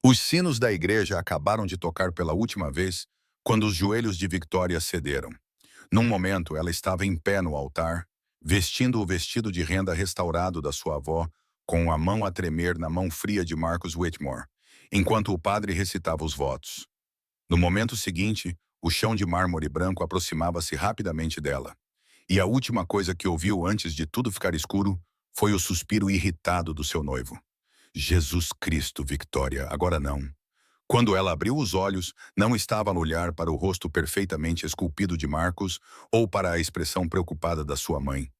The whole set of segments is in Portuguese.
Os sinos da igreja acabaram de tocar pela última vez quando os joelhos de Victoria cederam. Num momento, ela estava em pé no altar, vestindo o vestido de renda restaurado da sua avó, com a mão a tremer na mão fria de Marcus Whitmore, enquanto o padre recitava os votos. No momento seguinte, o chão de mármore branco aproximava-se rapidamente dela. E a última coisa que ouviu antes de tudo ficar escuro foi o suspiro irritado do seu noivo. Jesus Cristo, Victoria, agora não. Quando ela abriu os olhos, não estava a olhar para o rosto perfeitamente esculpido de Marcos ou para a expressão preocupada da sua mãe.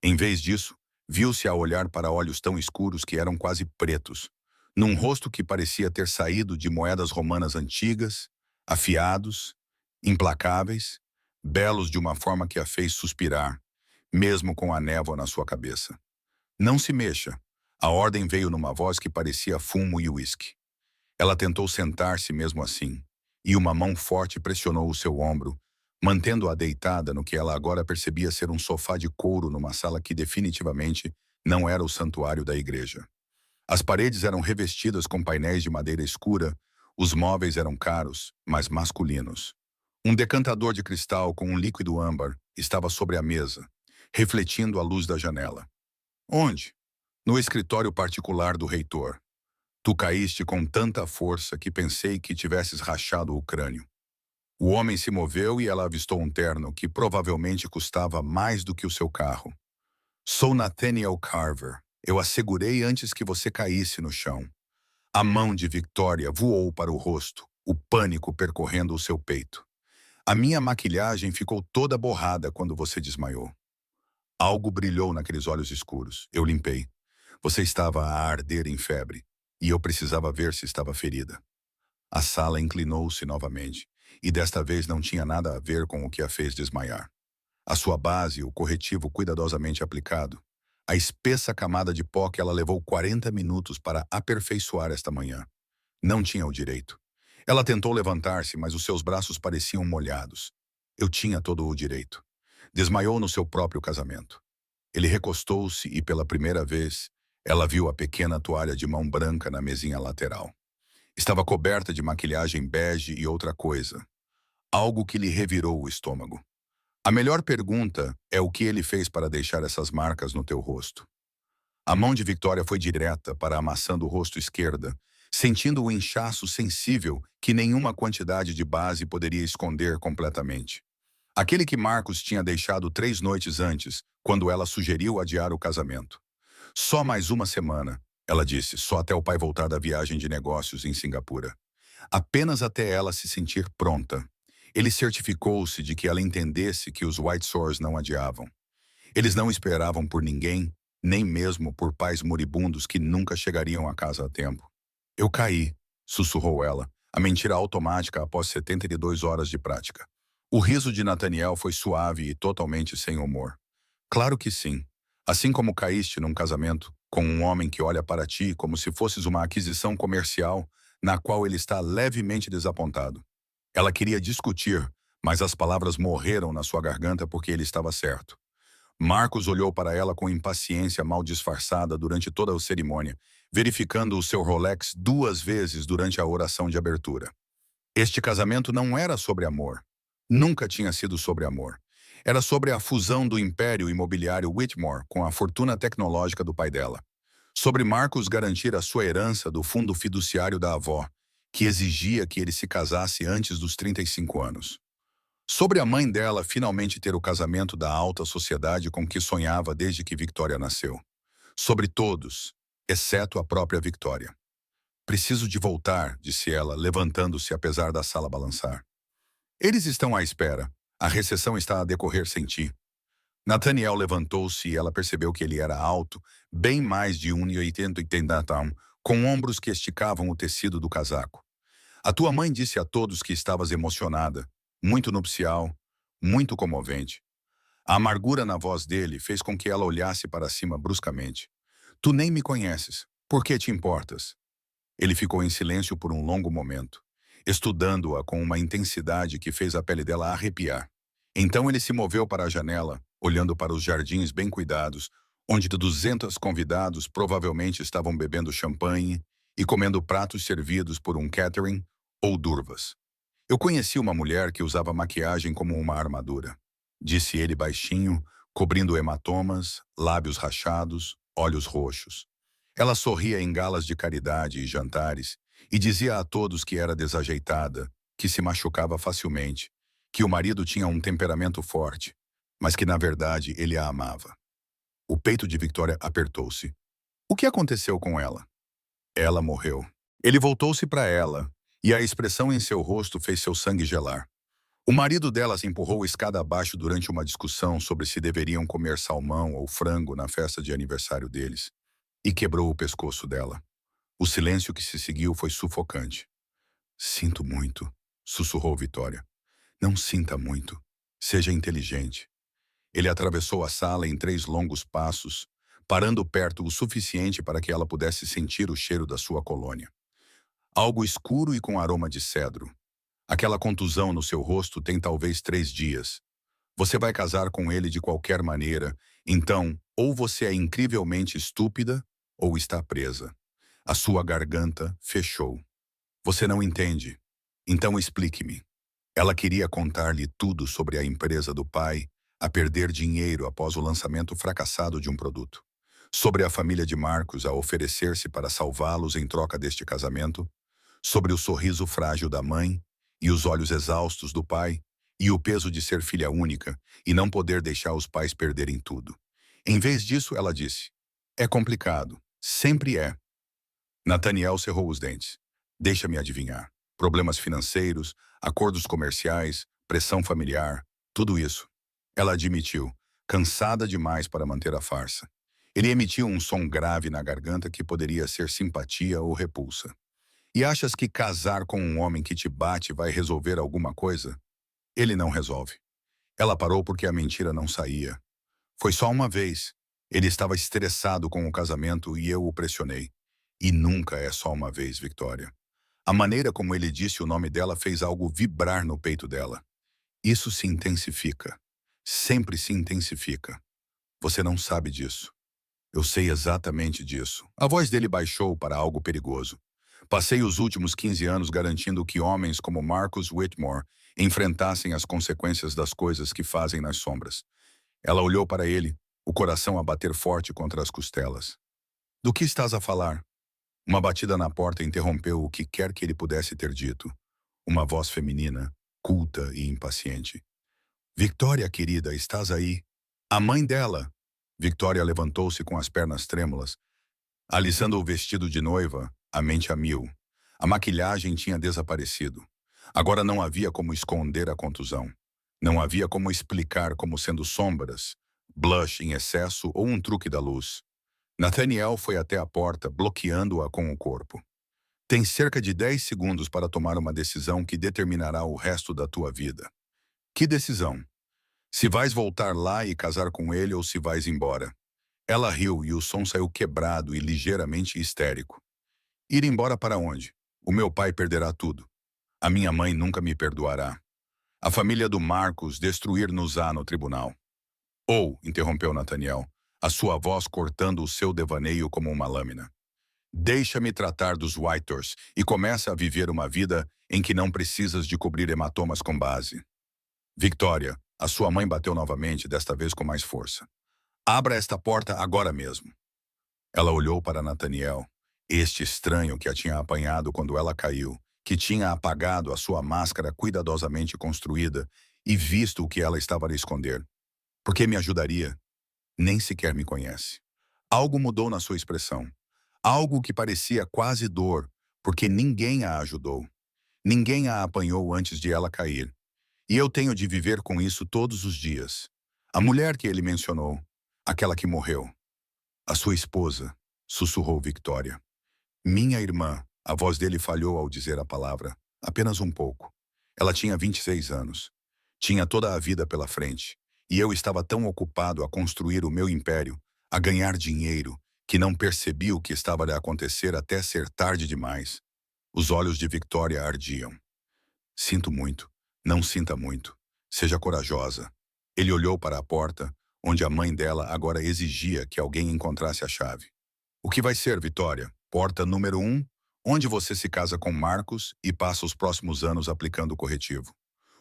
Em vez disso, viu-se a olhar para olhos tão escuros que eram quase pretos, num rosto que parecia ter saído de moedas romanas antigas, afiados, implacáveis, belos de uma forma que a fez suspirar, mesmo com a névoa na sua cabeça. Não se mexa. A ordem veio numa voz que parecia fumo e uísque. Ela tentou sentar-se mesmo assim, e uma mão forte pressionou o seu ombro, mantendo-a deitada no que ela agora percebia ser um sofá de couro numa sala que definitivamente não era o santuário da igreja. As paredes eram revestidas com painéis de madeira escura, os móveis eram caros, mas masculinos. Um decantador de cristal com um líquido âmbar estava sobre a mesa, refletindo a luz da janela. Onde? No escritório particular do reitor. Tu caíste com tanta força que pensei que tivesses rachado o crânio. O homem se moveu e ela avistou um terno que provavelmente custava mais do que o seu carro. Sou Nathaniel Carver. Eu assegurei antes que você caísse no chão. A mão de Victoria voou para o rosto, o pânico percorrendo o seu peito. A minha maquilhagem ficou toda borrada quando você desmaiou. Algo brilhou naqueles olhos escuros. Eu limpei. Você estava a arder em febre, e eu precisava ver se estava ferida. A sala inclinou-se novamente, e desta vez não tinha nada a ver com o que a fez desmaiar. A sua base, o corretivo cuidadosamente aplicado, a espessa camada de pó que ela levou 40 minutos para aperfeiçoar esta manhã. Não tinha o direito. Ela tentou levantar-se, mas os seus braços pareciam molhados. Eu tinha todo o direito. Desmaiou no seu próprio casamento. Ele recostou-se e, pela primeira vez, ela viu a pequena toalha de mão branca na mesinha lateral. Estava coberta de maquilhagem bege e outra coisa. Algo que lhe revirou o estômago. A melhor pergunta é o que ele fez para deixar essas marcas no teu rosto. A mão de Victoria foi direta para a maçã do rosto esquerda, sentindo o inchaço sensível que nenhuma quantidade de base poderia esconder completamente. Aquele que Marcos tinha deixado 3 noites antes, quando ela sugeriu adiar o casamento. Só mais uma semana, ela disse, só até o pai voltar da viagem de negócios em Singapura. Apenas até ela se sentir pronta. Ele certificou-se de que ela entendesse que os White Sours não adiavam. Eles não esperavam por ninguém, nem mesmo por pais moribundos que nunca chegariam a casa a tempo. Eu caí, sussurrou ela, a mentira automática após 72 horas de prática. O riso de Nathaniel foi suave e totalmente sem humor. Claro que sim. Assim como caíste num casamento com um homem que olha para ti como se fosses uma aquisição comercial na qual ele está levemente desapontado. Ela queria discutir, mas as palavras morreram na sua garganta porque ele estava certo. Marcos olhou para ela com impaciência mal disfarçada durante toda a cerimônia, verificando o seu Rolex 2 vezes durante a oração de abertura. Este casamento não era sobre amor. Nunca tinha sido sobre amor. Era sobre a fusão do império imobiliário Whitmore com a fortuna tecnológica do pai dela. Sobre Marcos garantir a sua herança do fundo fiduciário da avó, que exigia que ele se casasse antes dos 35 anos. Sobre a mãe dela finalmente ter o casamento da alta sociedade com que sonhava desde que Victoria nasceu. Sobre todos, exceto a própria Victoria. Preciso de voltar, disse ela, levantando-se apesar da sala balançar. Eles estão à espera. A recessão está a decorrer sem ti. Nathaniel levantou-se e ela percebeu que ele era alto, bem mais de 1,80 com ombros que esticavam o tecido do casaco. A tua mãe disse a todos que estavas emocionada, muito nupcial, muito comovente. A amargura na voz dele fez com que ela olhasse para cima bruscamente. Tu nem me conheces. Por que te importas? Ele ficou em silêncio por um longo momento, estudando-a com uma intensidade que fez a pele dela arrepiar. Então ele se moveu para a janela, olhando para os jardins bem cuidados, onde 200 convidados provavelmente estavam bebendo champanhe e comendo pratos servidos por um catering ou durvas. Eu conheci uma mulher que usava maquiagem como uma armadura, disse ele baixinho, cobrindo hematomas, lábios rachados, olhos roxos. Ela sorria em galas de caridade e jantares e dizia a todos que era desajeitada, que se machucava facilmente, que o marido tinha um temperamento forte, mas que na verdade ele a amava. O peito de Victoria apertou-se. O que aconteceu com ela? Ela morreu. Ele voltou-se para ela, e a expressão em seu rosto fez seu sangue gelar. O marido dela se empurrou escada abaixo durante uma discussão sobre se deveriam comer salmão ou frango na festa de aniversário deles, e quebrou o pescoço dela. O silêncio que se seguiu foi sufocante. Sinto muito, sussurrou Vitória. Não sinta muito. Seja inteligente. Ele atravessou a sala em 3 longos passos, parando perto o suficiente para que ela pudesse sentir o cheiro da sua colônia. Algo escuro e com aroma de cedro. Aquela contusão no seu rosto tem talvez 3 dias. Você vai casar com ele de qualquer maneira, então, ou você é incrivelmente estúpida, ou está presa. A sua garganta fechou. Você não entende. Então explique-me. Ela queria contar-lhe tudo sobre a empresa do pai, a perder dinheiro após o lançamento fracassado de um produto. Sobre a família de Marcos a oferecer-se para salvá-los em troca deste casamento. Sobre o sorriso frágil da mãe e os olhos exaustos do pai, e o peso de ser filha única e não poder deixar os pais perderem tudo. Em vez disso, ela disse, é complicado, sempre é. Nathaniel cerrou os dentes. Deixa-me adivinhar. Problemas financeiros, acordos comerciais, pressão familiar, tudo isso. Ela admitiu, cansada demais para manter a farsa. Ele emitiu um som grave na garganta que poderia ser simpatia ou repulsa. E achas que casar com um homem que te bate vai resolver alguma coisa? Ele não resolve. Ela parou porque a mentira não saía. Foi só uma vez. Ele estava estressado com o casamento e eu o pressionei. E nunca é só uma vez, Victoria. A maneira como ele disse o nome dela fez algo vibrar no peito dela. Isso se intensifica. Sempre se intensifica. Você não sabe disso. Eu sei exatamente disso. A voz dele baixou para algo perigoso. Passei os últimos 15 anos garantindo que homens como Marcus Whitmore enfrentassem as consequências das coisas que fazem nas sombras. Ela olhou para ele, o coração a bater forte contra as costelas. Do que estás a falar? Uma batida na porta interrompeu o que quer que ele pudesse ter dito. Uma voz feminina, culta e impaciente. Victoria, querida, estás aí? A mãe dela. Victoria levantou-se com as pernas trêmulas, alisando o vestido de noiva, a mente a mil. A maquilhagem tinha desaparecido. Agora não havia como esconder a contusão. Não havia como explicar como sendo sombras, blush em excesso ou um truque da luz. Nathaniel foi até a porta, bloqueando-a com o corpo. Tens cerca de 10 segundos para tomar uma decisão que determinará o resto da tua vida. Que decisão? Se vais voltar lá e casar com ele ou se vais embora. Ela riu e o som saiu quebrado e ligeiramente histérico. Ir embora para onde? O meu pai perderá tudo. A minha mãe nunca me perdoará. A família do Marcos destruir-nos-á no tribunal. Ou, interrompeu Nathaniel, a sua voz cortando o seu devaneio como uma lâmina. Deixa-me tratar dos Whiters e começa a viver uma vida em que não precisas de cobrir hematomas com base. Victoria, a sua mãe bateu novamente, desta vez com mais força. Abra esta porta agora mesmo. Ela olhou para Nathaniel, este estranho que a tinha apanhado quando ela caiu, que tinha apagado a sua máscara cuidadosamente construída e visto o que ela estava a esconder. Por que me ajudaria? Nem sequer me conhece. Algo mudou na sua expressão. Algo que parecia quase dor, porque ninguém a ajudou. Ninguém a apanhou antes de ela cair. E eu tenho de viver com isso todos os dias. A mulher que ele mencionou, aquela que morreu. A sua esposa, sussurrou Victoria. Minha irmã, a voz dele falhou ao dizer a palavra, apenas um pouco. Ela tinha 26 anos. Tinha toda a vida pela frente. E eu estava tão ocupado a construir o meu império, a ganhar dinheiro, que não percebi o que estava a acontecer até ser tarde demais. Os olhos de Victoria ardiam. Sinto muito. Não sinta muito. Seja corajosa. Ele olhou para a porta, onde a mãe dela agora exigia que alguém encontrasse a chave. O que vai ser, Victoria? Porta número 1 onde você se casa com Marcos e passa os próximos anos aplicando o corretivo.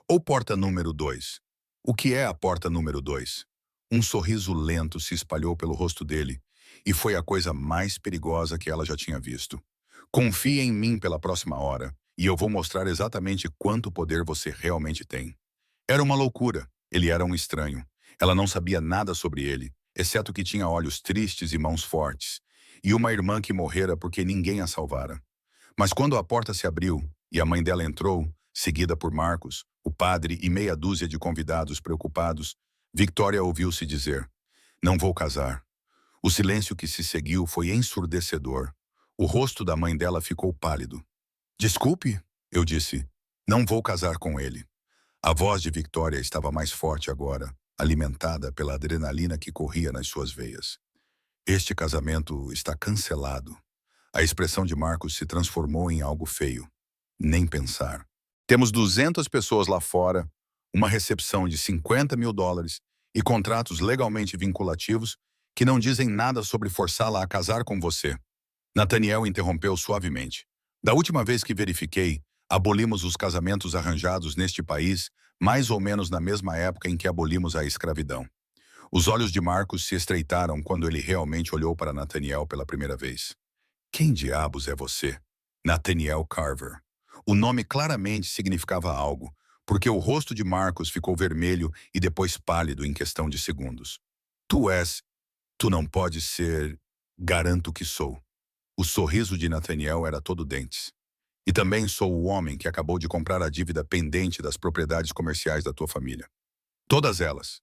Ou porta número 2. O que é a porta número 2? Um sorriso lento se espalhou pelo rosto dele, e foi a coisa mais perigosa que ela já tinha visto. Confie em mim pela próxima hora, e eu vou mostrar exatamente quanto poder você realmente tem. Era uma loucura. Ele era um estranho. Ela não sabia nada sobre ele, exceto que tinha olhos tristes e mãos fortes, e uma irmã que morrera porque ninguém a salvara. Mas quando a porta se abriu e a mãe dela entrou, seguida por Marcos, o padre e meia dúzia de convidados preocupados, Victoria ouviu-se dizer: "Não vou casar." O silêncio que se seguiu foi ensurdecedor. O rosto da mãe dela ficou pálido. "Desculpe," eu disse. "Não vou casar com ele." A voz de Victoria estava mais forte agora, alimentada pela adrenalina que corria nas suas veias. "Este casamento está cancelado." A expressão de Marcos se transformou em algo feio. Nem pensar. "Temos 200 pessoas lá fora, uma recepção de US$ 50.000 e contratos legalmente vinculativos que não dizem nada sobre forçá-la a casar com você." Nathaniel interrompeu suavemente. "Da última vez que verifiquei, abolimos os casamentos arranjados neste país mais ou menos na mesma época em que abolimos a escravidão." Os olhos de Marcos se estreitaram quando ele realmente olhou para Nathaniel pela primeira vez. "Quem diabos é você?" Nathaniel Carver. O nome claramente significava algo, porque o rosto de Marcos ficou vermelho e depois pálido em questão de segundos. "Tu és... Tu não podes ser... Garanto que sou." O sorriso de Nathaniel era todo dentes. "E também sou o homem que acabou de comprar a dívida pendente das propriedades comerciais da tua família. Todas elas.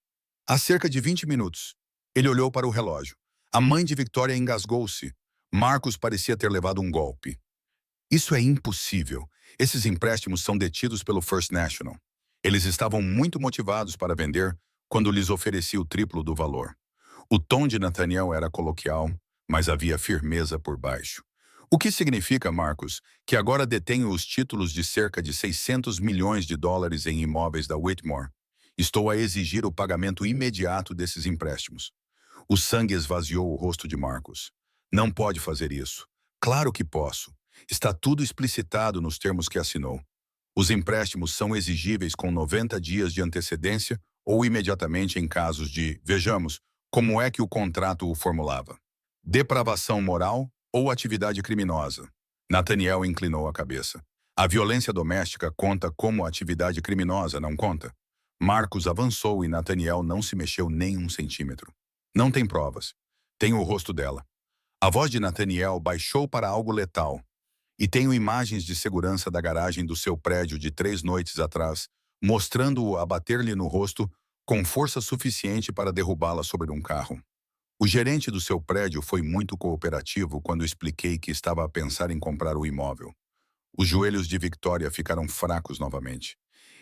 Há cerca de 20 minutos." Ele olhou para o relógio. A mãe de Victoria engasgou-se. Marcos parecia ter levado um golpe. "Isso é impossível. Esses empréstimos são detidos pelo First National. Eles estavam muito motivados para vender quando lhes ofereci o triplo do valor." O tom de Nathaniel era coloquial, mas havia firmeza por baixo. "O que significa, Marcos, que agora detenho os títulos de cerca de US$ 600 milhões em imóveis da Whitmore. Estou a exigir o pagamento imediato desses empréstimos." O sangue esvaziou o rosto de Marcos. "Não pode fazer isso." "Claro que posso. Está tudo explicitado nos termos que assinou. Os empréstimos são exigíveis com 90 dias de antecedência ou imediatamente em casos de, vejamos, como é que o contrato o formulava? Depravação moral ou atividade criminosa?" Nathaniel inclinou a cabeça. "A violência doméstica conta como atividade criminosa, não conta?" Marcos avançou e Nathaniel não se mexeu nem um centímetro. "Não tem provas. Tenho o rosto dela." A voz de Nathaniel baixou para algo letal. "E tenho imagens de segurança da garagem do seu prédio de 3 noites atrás, mostrando-o a bater-lhe no rosto com força suficiente para derrubá-la sobre um carro. O gerente do seu prédio foi muito cooperativo quando expliquei que estava a pensar em comprar o imóvel." Os joelhos de Victoria ficaram fracos novamente.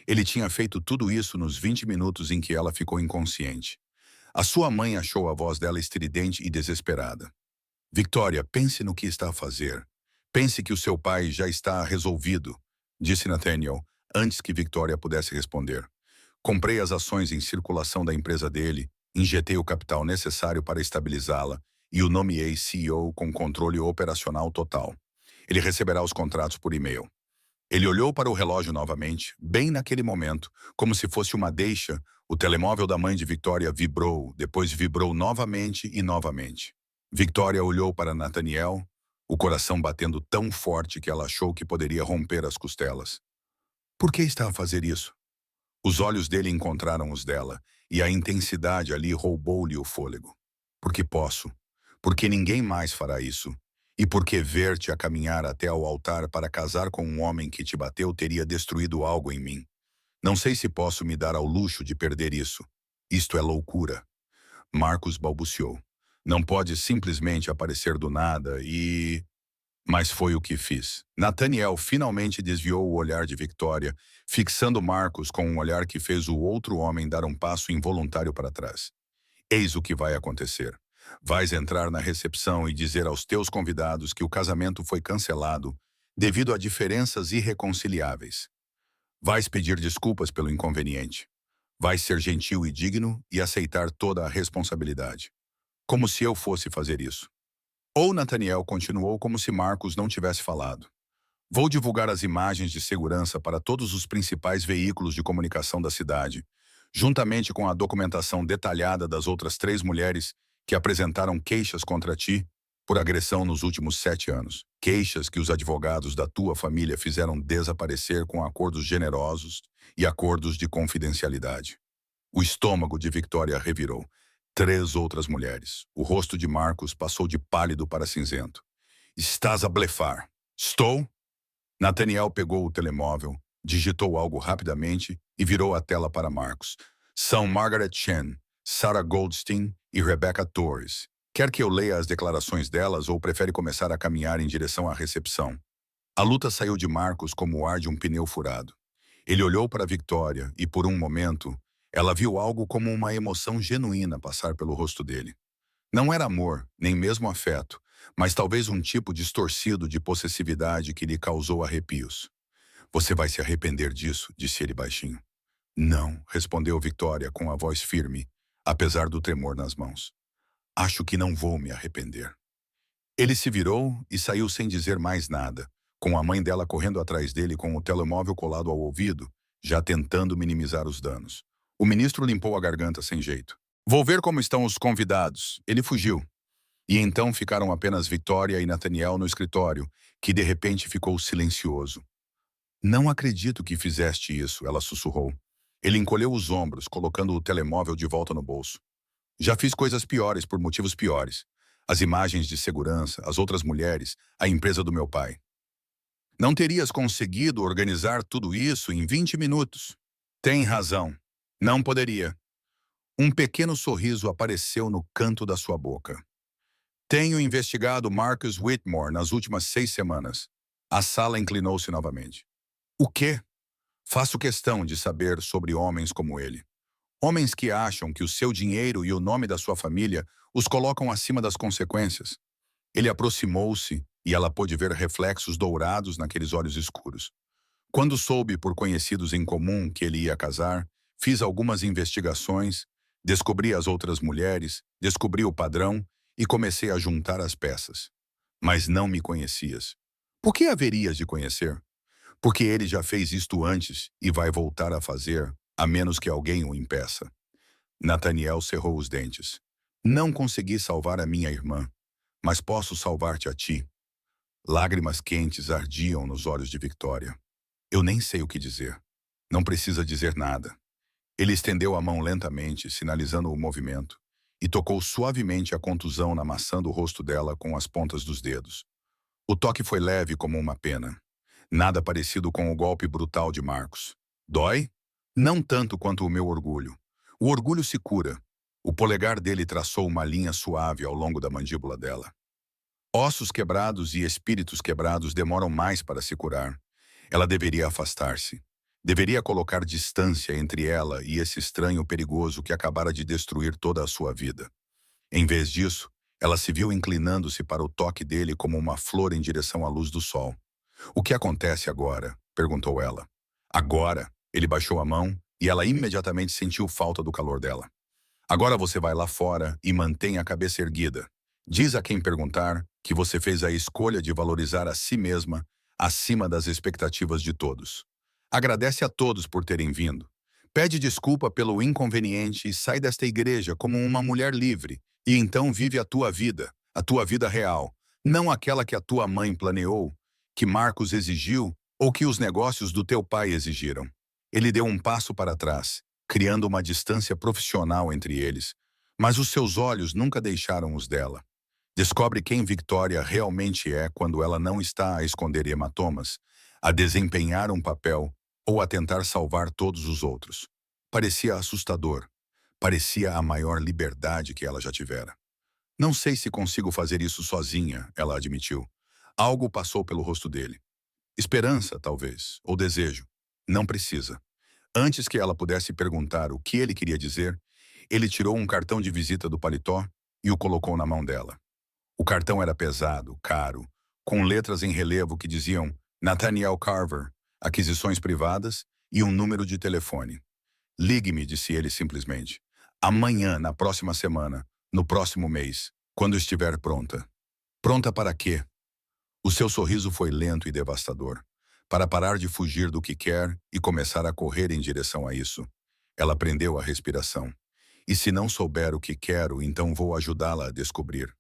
Ele tinha feito tudo isso nos 20 minutos em que ela ficou inconsciente. A sua mãe achou a voz dela estridente e desesperada. "Victoria, pense no que está a fazer. Pense que o seu pai já está resolvido", disse Nathaniel, antes que Victoria pudesse responder. "Comprei as ações em circulação da empresa dele, injetei o capital necessário para estabilizá-la e o nomeei CEO com controle operacional total. Ele receberá os contratos por e-mail." Ele olhou para o relógio novamente, bem naquele momento, como se fosse uma deixa. O telemóvel da mãe de Victoria vibrou, depois vibrou novamente e novamente. Victoria olhou para Nathaniel, o coração batendo tão forte que ela achou que poderia romper as costelas. "Por que está a fazer isso?" Os olhos dele encontraram os dela, e a intensidade ali roubou-lhe o fôlego. "Porque posso. Porque ninguém mais fará isso. E porque ver-te a caminhar até ao altar para casar com um homem que te bateu teria destruído algo em mim. Não sei se posso me dar ao luxo de perder isso. Isto é loucura." Marcos balbuciou. "Não pode simplesmente aparecer do nada e..." Mas foi o que fiz. Nathaniel finalmente desviou o olhar de Victoria, fixando Marcos com um olhar que fez o outro homem dar um passo involuntário para trás. "Eis o que vai acontecer. Vais entrar na recepção e dizer aos teus convidados que o casamento foi cancelado devido a diferenças irreconciliáveis. Vais pedir desculpas pelo inconveniente. Vais ser gentil e digno e aceitar toda a responsabilidade. Como se eu fosse fazer isso. Ou Nathaniel continuou como se Marcos não tivesse falado. Vou divulgar as imagens de segurança para todos os principais veículos de comunicação da cidade, juntamente com a documentação detalhada das outras 3 mulheres que apresentaram queixas contra ti por agressão nos últimos 7 anos. Queixas que os advogados da tua família fizeram desaparecer com acordos generosos e acordos de confidencialidade. O estômago de Victoria revirou. 3 outras mulheres. O rosto de Marcos passou de pálido para cinzento. Estás a blefar. Estou? Nathaniel pegou o telemóvel, digitou algo rapidamente e virou a tela para Marcos. São Margaret Chen, Sarah Goldstein e Rebecca Torres. Quer que eu leia as declarações delas ou prefere começar a caminhar em direção à recepção? A luta saiu de Marcos como o ar de um pneu furado. Ele olhou para Victoria e, por um momento, ela viu algo como uma emoção genuína passar pelo rosto dele. Não era amor, nem mesmo afeto, mas talvez um tipo distorcido de possessividade que lhe causou arrepios. Você vai se arrepender disso, disse ele baixinho. Não, respondeu Victoria com a voz firme, apesar do tremor nas mãos. Acho que não vou me arrepender. Ele se virou e saiu sem dizer mais nada, com a mãe dela correndo atrás dele com o telemóvel colado ao ouvido, já tentando minimizar os danos. O ministro limpou a garganta sem jeito. Vou ver como estão os convidados. Ele fugiu. E então ficaram apenas Victoria e Nathaniel no escritório, que de repente ficou silencioso. Não acredito que fizeste isso, ela sussurrou. Ele encolheu os ombros, colocando o telemóvel de volta no bolso. Já fiz coisas piores por motivos piores. As imagens de segurança, as outras mulheres, a empresa do meu pai. Não terias conseguido organizar tudo isso em 20 minutos. Tem razão. Não poderia. Um pequeno sorriso apareceu no canto da sua boca. Tenho investigado Marcus Whitmore nas últimas 6 semanas. A sala inclinou-se novamente. O quê? Faço questão de saber sobre homens como ele. Homens que acham que o seu dinheiro e o nome da sua família os colocam acima das consequências. Ele aproximou-se e ela pôde ver reflexos dourados naqueles olhos escuros. Quando soube por conhecidos em comum que ele ia casar, fiz algumas investigações, descobri as outras mulheres, descobri o padrão e comecei a juntar as peças. Mas não me conhecias. Por que haverias de conhecer? Porque ele já fez isto antes e vai voltar a fazer, a menos que alguém o impeça. Nathaniel cerrou os dentes. Não consegui salvar a minha irmã, mas posso salvar-te a ti. Lágrimas quentes ardiam nos olhos de Victoria. Eu nem sei o que dizer. Não precisa dizer nada. Ele estendeu a mão lentamente, sinalizando o movimento, e tocou suavemente a contusão na maçã do rosto dela com as pontas dos dedos. O toque foi leve como uma pena. Nada parecido com o golpe brutal de Marcos. Dói? Não tanto quanto o meu orgulho. O orgulho se cura. O polegar dele traçou uma linha suave ao longo da mandíbula dela. Ossos quebrados e espíritos quebrados demoram mais para se curar. Ela deveria afastar-se. Deveria colocar distância entre ela e esse estranho perigoso que acabara de destruir toda a sua vida. Em vez disso, ela se viu inclinando-se para o toque dele como uma flor em direção à luz do sol. O que acontece agora? Perguntou ela. Agora? Ele baixou a mão e ela imediatamente sentiu falta do calor dela. Agora você vai lá fora e mantém a cabeça erguida. Diz a quem perguntar que você fez a escolha de valorizar a si mesma acima das expectativas de todos. Agradece a todos por terem vindo. Pede desculpa pelo inconveniente e sai desta igreja como uma mulher livre, e então vive a tua vida real, não aquela que a tua mãe planeou, que Marcos exigiu ou que os negócios do teu pai exigiram. Ele deu um passo para trás, criando uma distância profissional entre eles, mas os seus olhos nunca deixaram os dela. Descobre quem Victoria realmente é quando ela não está a esconder hematomas, a desempenhar um papel ou a tentar salvar todos os outros. Parecia assustador. Parecia a maior liberdade que ela já tivera. Não sei se consigo fazer isso sozinha, ela admitiu. Algo passou pelo rosto dele. Esperança, talvez, ou desejo. Não precisa. Antes que ela pudesse perguntar o que ele queria dizer, ele tirou um cartão de visita do paletó e o colocou na mão dela. O cartão era pesado, caro, com letras em relevo que diziam Nathaniel Carver, aquisições privadas e um número de telefone. Ligue-me, disse ele simplesmente. Amanhã, na próxima semana, no próximo mês, quando estiver pronta. Pronta para quê? O seu sorriso foi lento e devastador. Para parar de fugir do que quer e começar a correr em direção a isso. Ela prendeu a respiração. E se não souber o que quero, então vou ajudá-la a descobrir.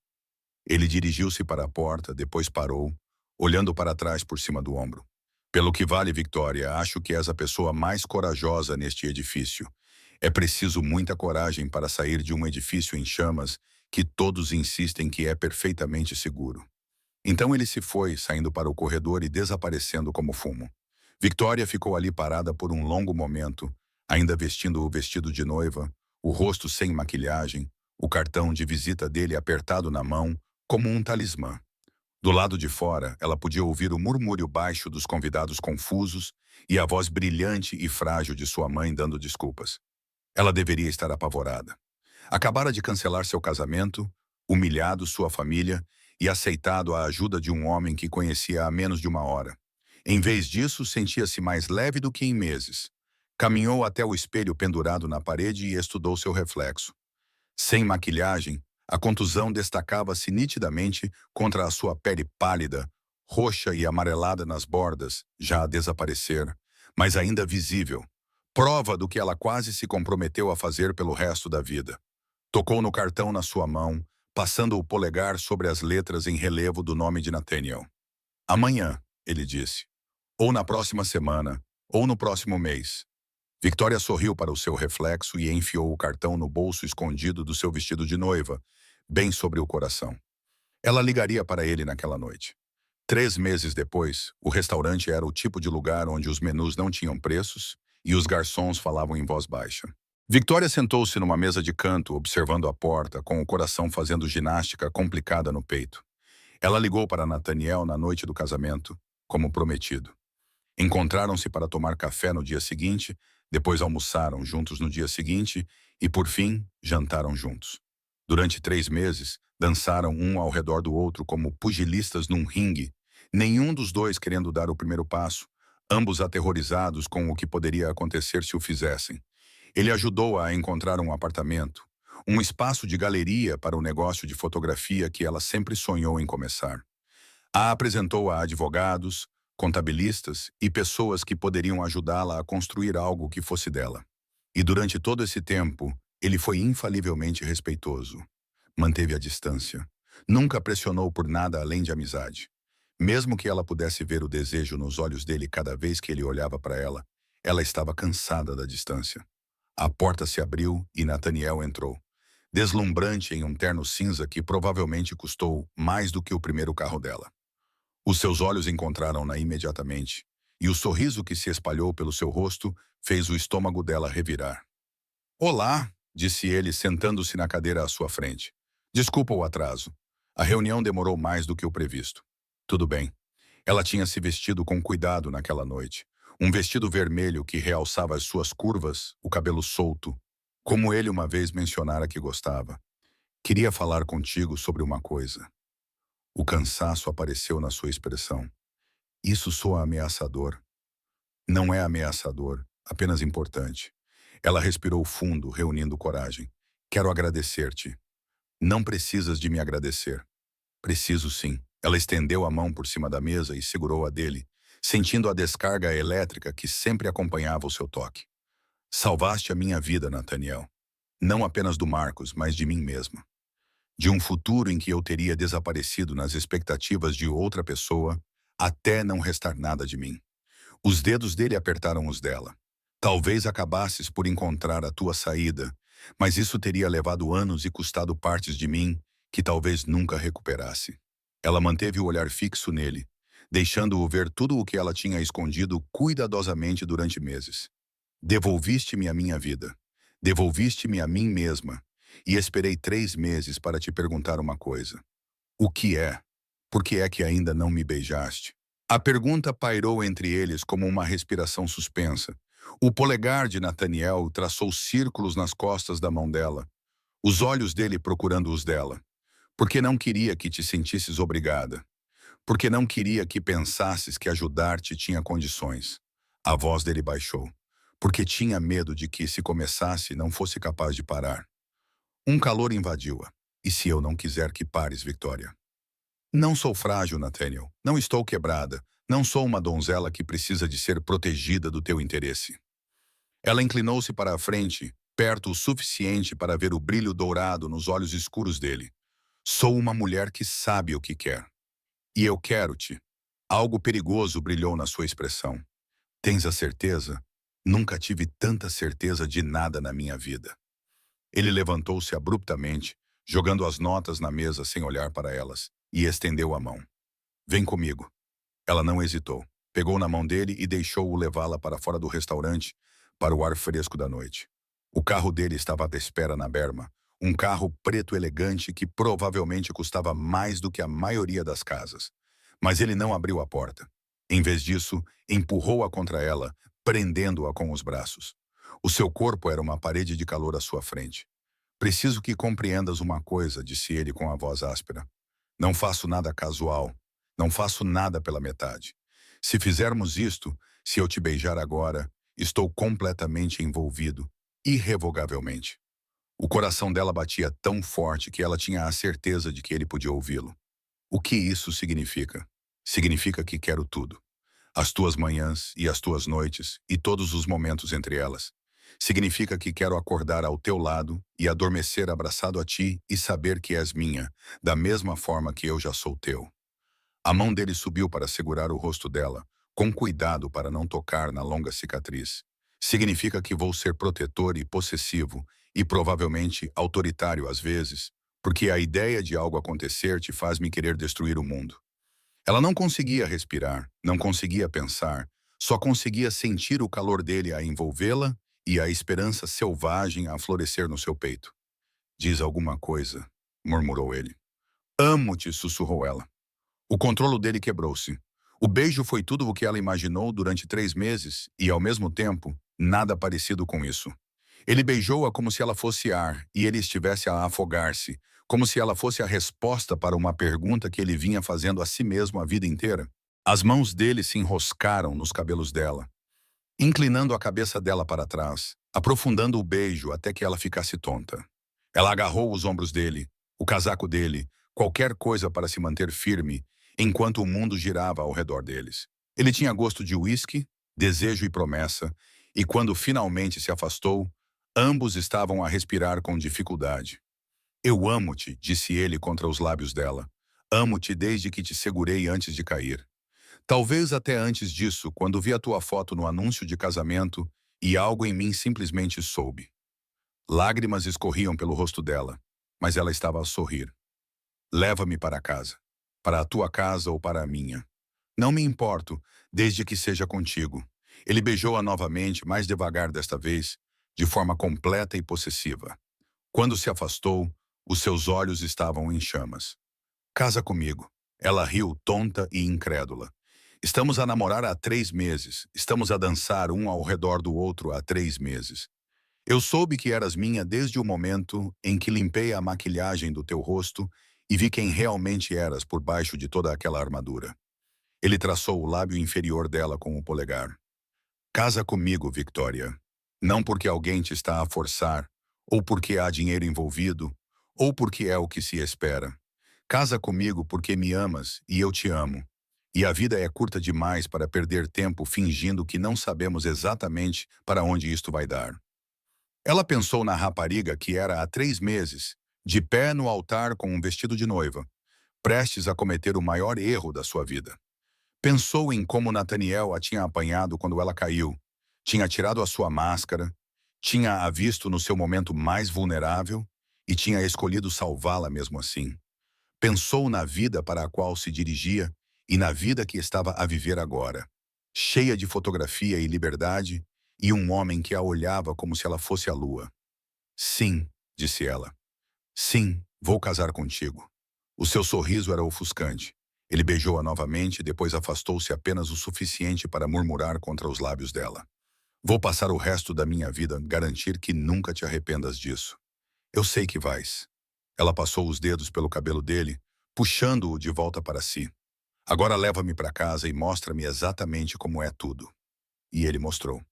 Ele dirigiu-se para a porta, depois parou, olhando para trás por cima do ombro. Pelo que vale, Victoria, acho que és a pessoa mais corajosa neste edifício. É preciso muita coragem para sair de um edifício em chamas que todos insistem que é perfeitamente seguro. Então ele se foi, saindo para o corredor e desaparecendo como fumo. Victoria ficou ali parada por um longo momento, ainda vestindo o vestido de noiva, o rosto sem maquilhagem, o cartão de visita dele apertado na mão, como um talismã. Do lado de fora, ela podia ouvir o murmúrio baixo dos convidados confusos e a voz brilhante e frágil de sua mãe dando desculpas. Ela deveria estar apavorada. Acabara de cancelar seu casamento, humilhado sua família e aceitado a ajuda de um homem que conhecia há menos de uma hora. Em vez disso, sentia-se mais leve do que em meses. Caminhou até o espelho pendurado na parede e estudou seu reflexo. Sem maquilhagem, a contusão destacava-se nitidamente contra a sua pele pálida, roxa e amarelada nas bordas, já a desaparecer, mas ainda visível. Prova do que ela quase se comprometeu a fazer pelo resto da vida. Tocou no cartão na sua mão, passando o polegar sobre as letras em relevo do nome de Nathaniel. Amanhã, ele disse. Ou na próxima semana, ou no próximo mês. Victoria sorriu para o seu reflexo e enfiou o cartão no bolso escondido do seu vestido de noiva, bem sobre o coração. Ela ligaria para ele naquela noite. 3 meses depois, o restaurante era o tipo de lugar onde os menus não tinham preços e os garçons falavam em voz baixa. Victoria sentou-se numa mesa de canto, observando a porta, com o coração fazendo ginástica complicada no peito. Ela ligou para Nathaniel na noite do casamento, como prometido. Encontraram-se para tomar café no dia seguinte, depois almoçaram juntos no dia seguinte e, por fim, jantaram juntos. Durante 3 meses, dançaram um ao redor do outro como pugilistas num ringue, nenhum dos dois querendo dar o primeiro passo, ambos aterrorizados com o que poderia acontecer se o fizessem. Ele ajudou-a a encontrar um apartamento, um espaço de galeria para o negócio de fotografia que ela sempre sonhou em começar. A apresentou a advogados, contabilistas e pessoas que poderiam ajudá-la a construir algo que fosse dela. E durante todo esse tempo, ele foi infalivelmente respeitoso. Manteve a distância. Nunca pressionou por nada além de amizade. Mesmo que ela pudesse ver o desejo nos olhos dele cada vez que ele olhava para ela, ela estava cansada da distância. A porta se abriu e Nathaniel entrou. Deslumbrante em um terno cinza que provavelmente custou mais do que o primeiro carro dela. Os seus olhos encontraram-na imediatamente, e o sorriso que se espalhou pelo seu rosto fez o estômago dela revirar. Olá, disse ele, sentando-se na cadeira à sua frente. Desculpa o atraso. A reunião demorou mais do que o previsto. Tudo bem. Ela tinha se vestido com cuidado naquela noite. Um vestido vermelho que realçava as suas curvas, o cabelo solto, como ele uma vez mencionara que gostava. Queria falar contigo sobre uma coisa. O cansaço apareceu na sua expressão. Isso soa ameaçador. Não é ameaçador, apenas importante. Ela respirou fundo, reunindo coragem. Quero agradecer-te. Não precisas de me agradecer. Preciso sim. Ela estendeu a mão por cima da mesa e segurou a dele, sentindo a descarga elétrica que sempre acompanhava o seu toque. Salvaste a minha vida, Nathaniel. Não apenas do Marcos, mas de mim mesma. De um futuro em que eu teria desaparecido nas expectativas de outra pessoa, até não restar nada de mim. Os dedos dele apertaram os dela. Talvez acabasses por encontrar a tua saída, mas isso teria levado anos e custado partes de mim que talvez nunca recuperasse. Ela manteve o olhar fixo nele, deixando-o ver tudo o que ela tinha escondido cuidadosamente durante meses. Devolviste-me a minha vida. Devolviste-me a mim mesma. E esperei 3 meses para te perguntar uma coisa. O que é? Por que é que ainda não me beijaste? A pergunta pairou entre eles como uma respiração suspensa. O polegar de Nathaniel traçou círculos nas costas da mão dela, os olhos dele procurando os dela. Porque não queria que te sentisses obrigada. Porque não queria que pensasses que ajudar-te tinha condições. A voz dele baixou. Porque tinha medo de que, se começasse, não fosse capaz de parar. Um calor invadiu-a. E se eu não quiser que pares, Victoria? Não sou frágil, Nathaniel. Não estou quebrada. Não sou uma donzela que precisa de ser protegida do teu interesse. Ela inclinou-se para a frente, perto o suficiente para ver o brilho dourado nos olhos escuros dele. Sou uma mulher que sabe o que quer. E eu quero-te. Algo perigoso brilhou na sua expressão. Tens a certeza? Nunca tive tanta certeza de nada na minha vida. Ele levantou-se abruptamente, jogando as notas na mesa sem olhar para elas, e estendeu a mão. Vem comigo. Ela não hesitou. Pegou na mão dele e deixou-o levá-la para fora do restaurante, para o ar fresco da noite. O carro dele estava à espera na berma, um carro preto elegante que provavelmente custava mais do que a maioria das casas. Mas ele não abriu a porta. Em vez disso, empurrou-a contra ela, prendendo-a com os braços. O seu corpo era uma parede de calor à sua frente. Preciso que compreendas uma coisa, disse ele com a voz áspera. Não faço nada casual. Não faço nada pela metade. Se fizermos isto, se eu te beijar agora, estou completamente envolvido, irrevogavelmente. O coração dela batia tão forte que ela tinha a certeza de que ele podia ouvi-lo. O que isso significa? Significa que quero tudo. As tuas manhãs e as tuas noites e todos os momentos entre elas. Significa que quero acordar ao teu lado e adormecer abraçado a ti e saber que és minha, da mesma forma que eu já sou teu. A mão dele subiu para segurar o rosto dela, com cuidado para não tocar na longa cicatriz. Significa que vou ser protetor e possessivo, e provavelmente autoritário às vezes, porque a ideia de algo acontecer te faz me querer destruir o mundo. Ela não conseguia respirar, não conseguia pensar, só conseguia sentir o calor dele a envolvê-la e a esperança selvagem a florescer no seu peito. Diz alguma coisa, murmurou ele. Amo-te, sussurrou ela. O controle dele quebrou-se. O beijo foi tudo o que ela imaginou durante 3 meses e, ao mesmo tempo, nada parecido com isso. Ele beijou-a como se ela fosse ar e ele estivesse a afogar-se, como se ela fosse a resposta para uma pergunta que ele vinha fazendo a si mesmo a vida inteira. As mãos dele se enroscaram nos cabelos dela, inclinando a cabeça dela para trás, aprofundando o beijo até que ela ficasse tonta. Ela agarrou os ombros dele, o casaco dele, qualquer coisa para se manter firme, enquanto o mundo girava ao redor deles. Ele tinha gosto de uísque, desejo e promessa, e quando finalmente se afastou, ambos estavam a respirar com dificuldade. Eu amo-te, disse ele contra os lábios dela. Amo-te desde que te segurei antes de cair. Talvez até antes disso, quando vi a tua foto no anúncio de casamento e algo em mim simplesmente soube. Lágrimas escorriam pelo rosto dela, mas ela estava a sorrir. Leva-me para casa. Para a tua casa ou para a minha. Não me importo, desde que seja contigo. Ele beijou-a novamente, mais devagar desta vez, de forma completa e possessiva. Quando se afastou, os seus olhos estavam em chamas. Casa comigo. Ela riu, tonta e incrédula. Estamos a namorar há 3 meses. Estamos a dançar um ao redor do outro há 3 meses. Eu soube que eras minha desde o momento em que limpei a maquilhagem do teu rosto e vi quem realmente eras por baixo de toda aquela armadura. Ele traçou o lábio inferior dela com o polegar. Casa comigo, Victoria. Não porque alguém te está a forçar, ou porque há dinheiro envolvido, ou porque é o que se espera. Casa comigo porque me amas e eu te amo. E a vida é curta demais para perder tempo fingindo que não sabemos exatamente para onde isto vai dar. Ela pensou na rapariga que era há 3 meses, de pé no altar com um vestido de noiva, prestes a cometer o maior erro da sua vida. Pensou em como Nathaniel a tinha apanhado quando ela caiu, tinha tirado a sua máscara, tinha a visto no seu momento mais vulnerável e tinha escolhido salvá-la mesmo assim. Pensou na vida para a qual se dirigia e na vida que estava a viver agora, cheia de fotografia e liberdade, e um homem que a olhava como se ela fosse a lua. Sim, disse ela. Sim, vou casar contigo. O seu sorriso era ofuscante. Ele beijou-a novamente e depois afastou-se apenas o suficiente para murmurar contra os lábios dela. Vou passar o resto da minha vida garantir que nunca te arrependas disso. Eu sei que vais. Ela passou os dedos pelo cabelo dele, puxando-o de volta para si. Agora leva-me para casa e mostra-me exatamente como é tudo. E ele mostrou.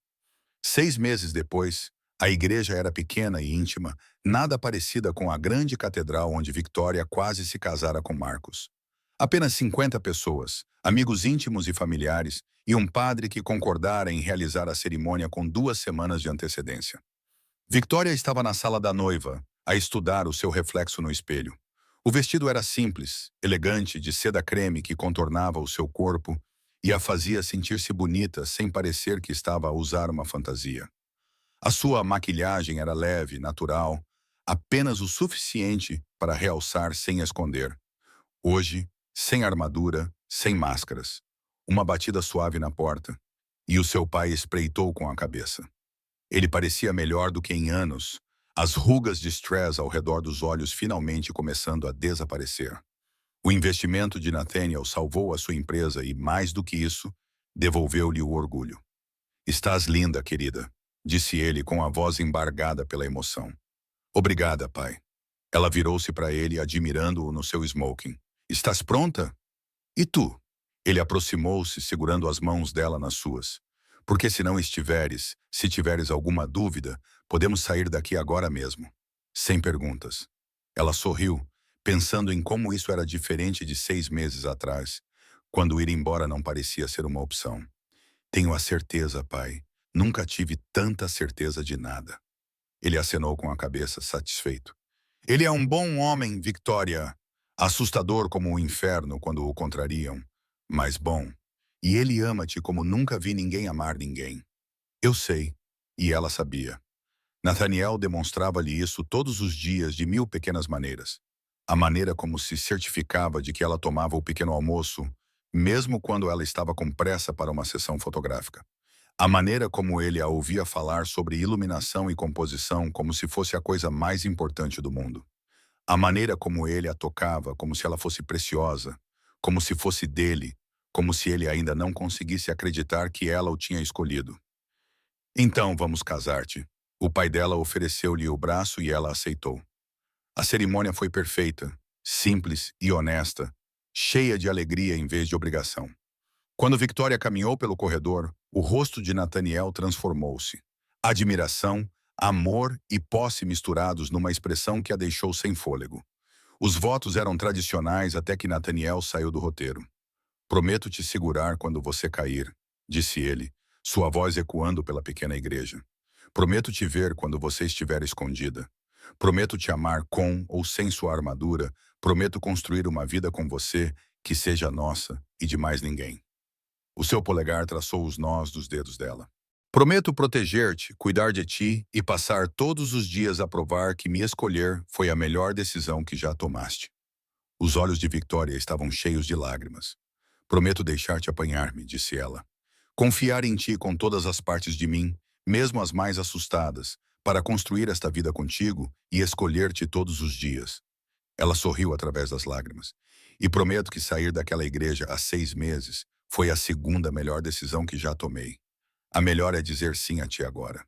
6 meses depois, a igreja era pequena e íntima, nada parecida com a grande catedral onde Victoria quase se casara com Marcos. Apenas 50 pessoas, amigos íntimos e familiares, e um padre que concordara em realizar a cerimônia com 2 semanas de antecedência. Victoria estava na sala da noiva, a estudar o seu reflexo no espelho. O vestido era simples, elegante, de seda creme que contornava o seu corpo e a fazia sentir-se bonita sem parecer que estava a usar uma fantasia. A sua maquilhagem era leve, natural, apenas o suficiente para realçar sem esconder. Hoje, sem armadura, sem máscaras. Uma batida suave na porta, e o seu pai espreitou com a cabeça. Ele parecia melhor do que em anos, as rugas de estresse ao redor dos olhos finalmente começando a desaparecer. O investimento de Nathaniel salvou a sua empresa e, mais do que isso, devolveu-lhe o orgulho. Estás linda, querida, disse ele com a voz embargada pela emoção. Obrigada, pai. Ela virou-se para ele, admirando-o no seu smoking. Estás pronta? E tu? Ele aproximou-se, segurando as mãos dela nas suas. Porque se não estiveres, se tiveres alguma dúvida, podemos sair daqui agora mesmo. Sem perguntas. Ela sorriu, pensando em como isso era diferente de 6 meses atrás, quando ir embora não parecia ser uma opção. Tenho a certeza, pai. Nunca tive tanta certeza de nada. Ele acenou com a cabeça, satisfeito. Ele é um bom homem, Victoria. Assustador como o inferno quando o contrariam, mas bom. E ele ama-te como nunca vi ninguém amar ninguém. Eu sei, e ela sabia. Nathaniel demonstrava-lhe isso todos os dias de 1000 pequenas maneiras. A maneira como se certificava de que ela tomava o pequeno almoço, mesmo quando ela estava com pressa para uma sessão fotográfica. A maneira como ele a ouvia falar sobre iluminação e composição como se fosse a coisa mais importante do mundo. A maneira como ele a tocava, como se ela fosse preciosa, como se fosse dele, como se ele ainda não conseguisse acreditar que ela o tinha escolhido. Então vamos casar-te. O pai dela ofereceu-lhe o braço e ela aceitou. A cerimônia foi perfeita, simples e honesta, cheia de alegria em vez de obrigação. Quando Victoria caminhou pelo corredor, o rosto de Nathaniel transformou-se. Admiração, amor e posse misturados numa expressão que a deixou sem fôlego. Os votos eram tradicionais até que Nathaniel saiu do roteiro. Prometo te segurar quando você cair, disse ele, sua voz ecoando pela pequena igreja. Prometo te ver quando você estiver escondida. Prometo te amar com ou sem sua armadura. Prometo construir uma vida com você que seja nossa e de mais ninguém. O seu polegar traçou os nós dos dedos dela. Prometo proteger-te, cuidar de ti e passar todos os dias a provar que me escolher foi a melhor decisão que já tomaste. Os olhos de Victoria estavam cheios de lágrimas. Prometo deixar-te apanhar-me, disse ela. Confiar em ti com todas as partes de mim, mesmo as mais assustadas, para construir esta vida contigo e escolher-te todos os dias. Ela sorriu através das lágrimas. E prometo que sair daquela igreja há 6 meses foi a segunda melhor decisão que já tomei. A melhor é dizer sim a ti agora.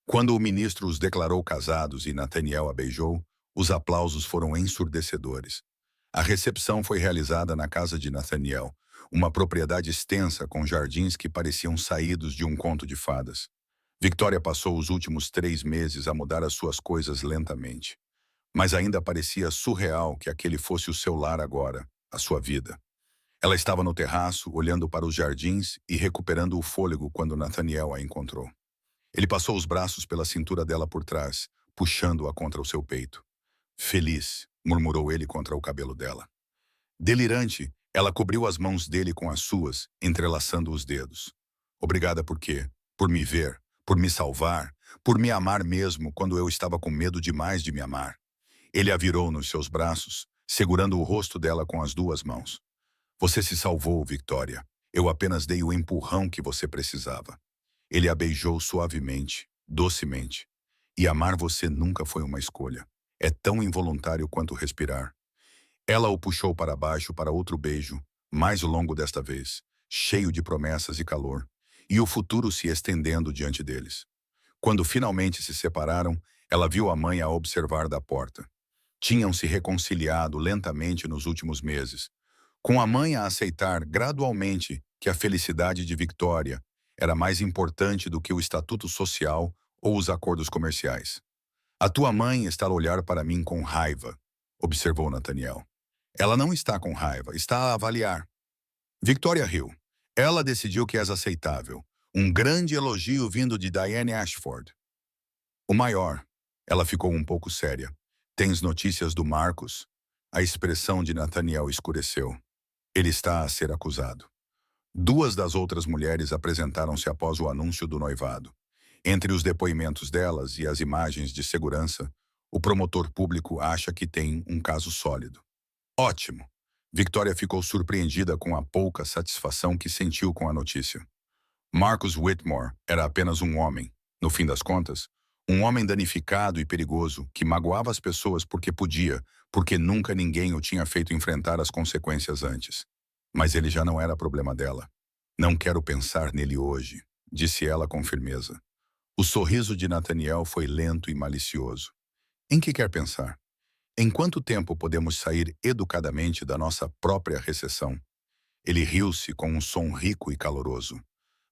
Quando o ministro os declarou casados e Nathaniel a beijou, os aplausos foram ensurdecedores. A recepção foi realizada na casa de Nathaniel, uma propriedade extensa com jardins que pareciam saídos de um conto de fadas. Victoria passou os últimos 3 meses a mudar as suas coisas lentamente. Mas ainda parecia surreal que aquele fosse o seu lar agora, a sua vida. Ela estava no terraço, olhando para os jardins e recuperando o fôlego quando Nathaniel a encontrou. Ele passou os braços pela cintura dela por trás, puxando-a contra o seu peito. Feliz, murmurou ele contra o cabelo dela. Delirante, ela cobriu as mãos dele com as suas, entrelaçando os dedos. Obrigada por quê? Por me ver, por me salvar, por me amar mesmo quando eu estava com medo demais de me amar. Ele a virou nos seus braços, segurando o rosto dela com as 2 mãos. Você se salvou, Victoria. Eu apenas dei o empurrão que você precisava. Ele a beijou suavemente, docemente. E amar você nunca foi uma escolha. É tão involuntário quanto respirar. Ela o puxou para baixo para outro beijo, mais longo desta vez, cheio de promessas e calor, e o futuro se estendendo diante deles. Quando finalmente se separaram, ela viu a mãe a observar da porta. Tinham se reconciliado lentamente nos últimos meses, com a mãe a aceitar gradualmente que a felicidade de Victoria era mais importante do que o estatuto social ou os acordos comerciais. A tua mãe está a olhar para mim com raiva, observou Nathaniel. Ela não está com raiva, está a avaliar. Victoria riu. Ela decidiu que és aceitável. Um grande elogio vindo de Diane Ashford. O maior. Ela ficou um pouco séria. Tens notícias do Marcos? A expressão de Nathaniel escureceu. Ele está a ser acusado. Duas das outras mulheres apresentaram-se após o anúncio do noivado. Entre os depoimentos delas e as imagens de segurança, o promotor público acha que tem um caso sólido. Ótimo! Victoria ficou surpreendida com a pouca satisfação que sentiu com a notícia. Marcus Whitmore era apenas um homem, no fim das contas, um homem danificado e perigoso que magoava as pessoas porque podia, porque nunca ninguém o tinha feito enfrentar as consequências antes. Mas ele já não era problema dela. Não quero pensar nele hoje, disse ela com firmeza. O sorriso de Nathaniel foi lento e malicioso. Em que quer pensar? Em quanto tempo podemos sair educadamente da nossa própria recessão? Ele riu-se com um som rico e caloroso.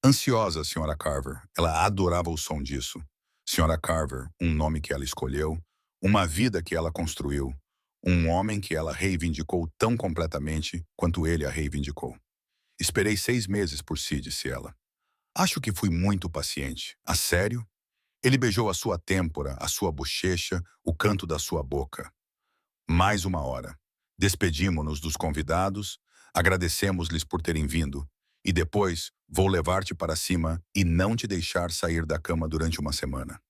Ansiosa, Sra. Carver. Ela adorava o som disso. Sra. Carver, um nome que ela escolheu, uma vida que ela construiu, um homem que ela reivindicou tão completamente quanto ele a reivindicou. Esperei 6 meses por si, disse ela. Acho que fui muito paciente. A sério? Ele beijou a sua têmpora, a sua bochecha, o canto da sua boca. Mais uma hora. Despedimo-nos dos convidados, agradecemos-lhes por terem vindo, e depois vou levar-te para cima e não te deixar sair da cama durante uma semana.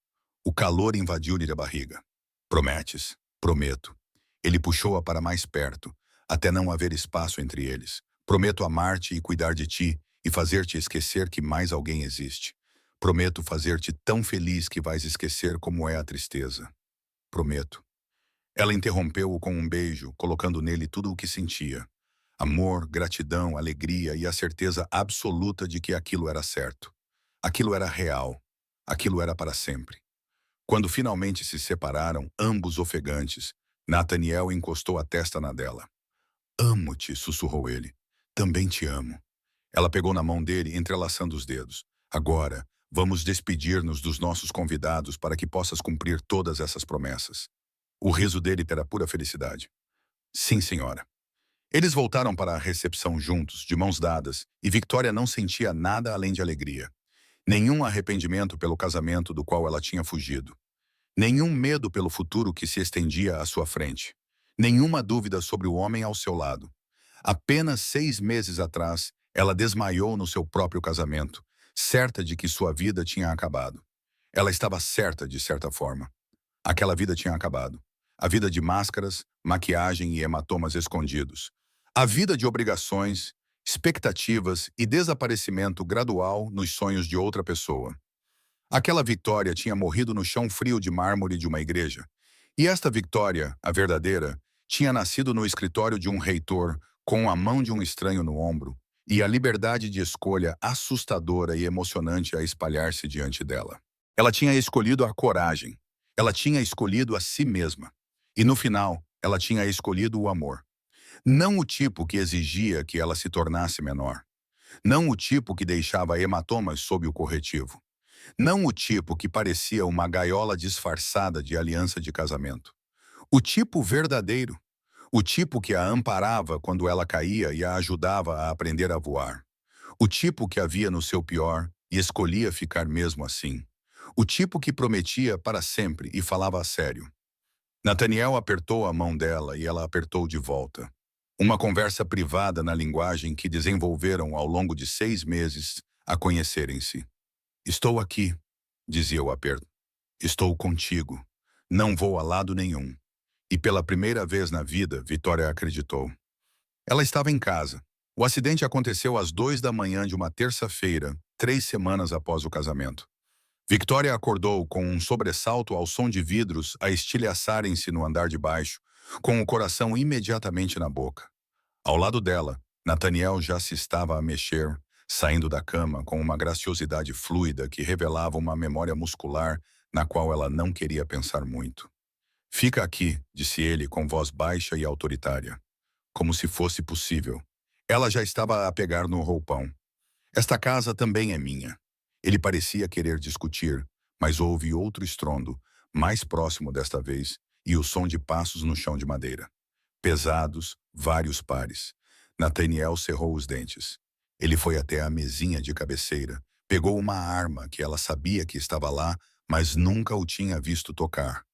O calor invadiu-lhe a barriga. Prometes? Prometo. Ele puxou-a para mais perto, até não haver espaço entre eles. Prometo amar-te e cuidar de ti, e fazer-te esquecer que mais alguém existe. Prometo fazer-te tão feliz que vais esquecer como é a tristeza. Prometo. Ela interrompeu-o com um beijo, colocando nele tudo o que sentia. Amor, gratidão, alegria e a certeza absoluta de que aquilo era certo. Aquilo era real. Aquilo era para sempre. Quando finalmente se separaram, ambos ofegantes, Nathaniel encostou a testa na dela. Amo-te, sussurrou ele. Também te amo. Ela pegou na mão dele, entrelaçando os dedos. Agora, vamos despedir-nos dos nossos convidados para que possas cumprir todas essas promessas. O riso dele era pura felicidade. Sim, senhora. Eles voltaram para a recepção juntos, de mãos dadas, e Victoria não sentia nada além de alegria. Nenhum arrependimento pelo casamento do qual ela tinha fugido. Nenhum medo pelo futuro que se estendia à sua frente. Nenhuma dúvida sobre o homem ao seu lado. Apenas 6 meses atrás, ela desmaiou no seu próprio casamento, certa de que sua vida tinha acabado. Ela estava certa, de certa forma. Aquela vida tinha acabado. A vida de máscaras, maquiagem e hematomas escondidos. A vida de obrigações, expectativas e desaparecimento gradual nos sonhos de outra pessoa. Aquela Victoria tinha morrido no chão frio de mármore de uma igreja. E esta Victoria, a verdadeira, tinha nascido no escritório de um reitor, com a mão de um estranho no ombro, e a liberdade de escolha assustadora e emocionante a espalhar-se diante dela. Ela tinha escolhido a coragem. Ela tinha escolhido a si mesma. E no final, ela tinha escolhido o amor. Não o tipo que exigia que ela se tornasse menor. Não o tipo que deixava hematomas sob o corretivo. Não o tipo que parecia uma gaiola disfarçada de aliança de casamento. O tipo verdadeiro. O tipo que a amparava quando ela caía e a ajudava a aprender a voar. O tipo que a via no seu pior e escolhia ficar mesmo assim. O tipo que prometia para sempre e falava a sério. Nathaniel apertou a mão dela e ela apertou de volta. Uma conversa privada na linguagem que desenvolveram ao longo de 6 meses a conhecerem-se. Estou aqui, dizia o aperto. Estou contigo. Não vou a lado nenhum. E pela primeira vez na vida, Victoria acreditou. Ela estava em casa. O acidente aconteceu às 2 da manhã de uma terça-feira, 3 semanas após o casamento. Victoria acordou com um sobressalto ao som de vidros a estilhaçarem-se no andar de baixo, com o coração imediatamente na boca. Ao lado dela, Nathaniel já se estava a mexer, saindo da cama com uma graciosidade fluida que revelava uma memória muscular na qual ela não queria pensar muito. Fica aqui, disse ele com voz baixa e autoritária. Como se fosse possível. Ela já estava a pegar no roupão. Esta casa também é minha. Ele parecia querer discutir, mas houve outro estrondo, mais próximo desta vez, e o som de passos no chão de madeira. Pesados, vários pares. Nathaniel cerrou os dentes. Ele foi até a mesinha de cabeceira, pegou uma arma que ela sabia que estava lá, mas nunca o tinha visto tocar.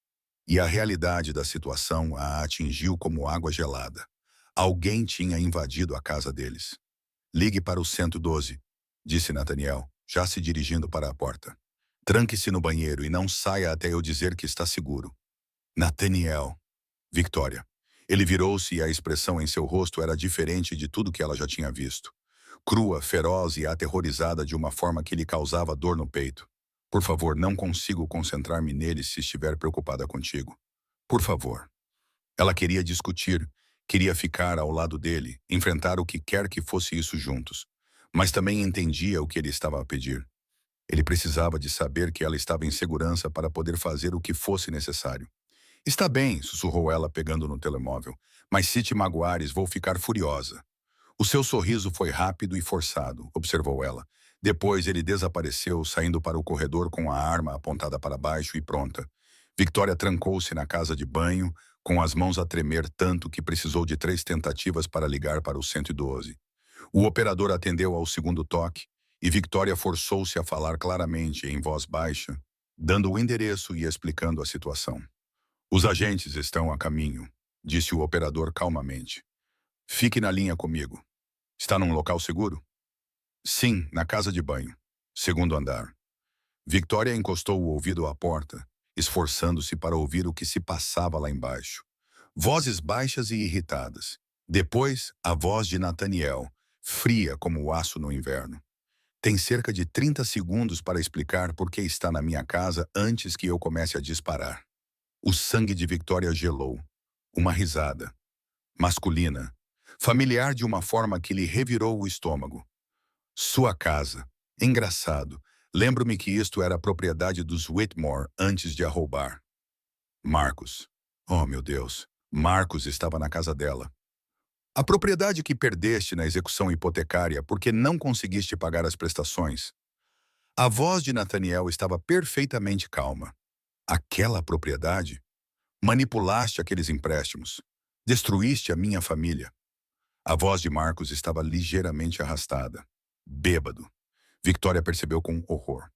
E a realidade da situação a atingiu como água gelada. Alguém tinha invadido a casa deles. Ligue para o 112, disse Nathaniel, já se dirigindo para a porta. Tranque-se no banheiro e não saia até eu dizer que está seguro. Nathaniel. Victoria. Ele virou-se e a expressão em seu rosto era diferente de tudo que ela já tinha visto. Crua, feroz e aterrorizada de uma forma que lhe causava dor no peito. Por favor, não consigo concentrar-me nele se estiver preocupada contigo. Por favor. Ela queria discutir, queria ficar ao lado dele, enfrentar o que quer que fosse isso juntos. Mas também entendia o que ele estava a pedir. Ele precisava de saber que ela estava em segurança para poder fazer o que fosse necessário. Está bem, sussurrou ela pegando no telemóvel. Mas se te magoares, vou ficar furiosa. O seu sorriso foi rápido e forçado, observou ela. Depois ele desapareceu, saindo para o corredor com a arma apontada para baixo e pronta. Victoria trancou-se na casa de banho, com as mãos a tremer tanto que precisou de 3 tentativas para ligar para o 112. O operador atendeu ao segundo toque e Victoria forçou-se a falar claramente, em voz baixa, dando o endereço e explicando a situação. Os agentes estão a caminho, disse o operador calmamente. Fique na linha comigo. Está num local seguro? Sim, na casa de banho. Segundo andar. Victoria encostou o ouvido à porta, esforçando-se para ouvir o que se passava lá embaixo. Vozes baixas e irritadas. Depois, a voz de Nathaniel, fria como o aço no inverno. Tem cerca de 30 segundos para explicar por que está na minha casa antes que eu comece a disparar. O sangue de Victoria gelou. Uma risada. Masculina. Familiar de uma forma que lhe revirou o estômago. Sua casa. Engraçado. Lembro-me que isto era propriedade dos Whitmore antes de a roubar. Marcos. Oh, meu Deus. Marcos estava na casa dela. A propriedade que perdeste na execução hipotecária porque não conseguiste pagar as prestações. A voz de Nathaniel estava perfeitamente calma. Aquela propriedade? Manipulaste aqueles empréstimos. Destruíste a minha família. A voz de Marcos estava ligeiramente arrastada. Bêbado. Victoria percebeu com horror.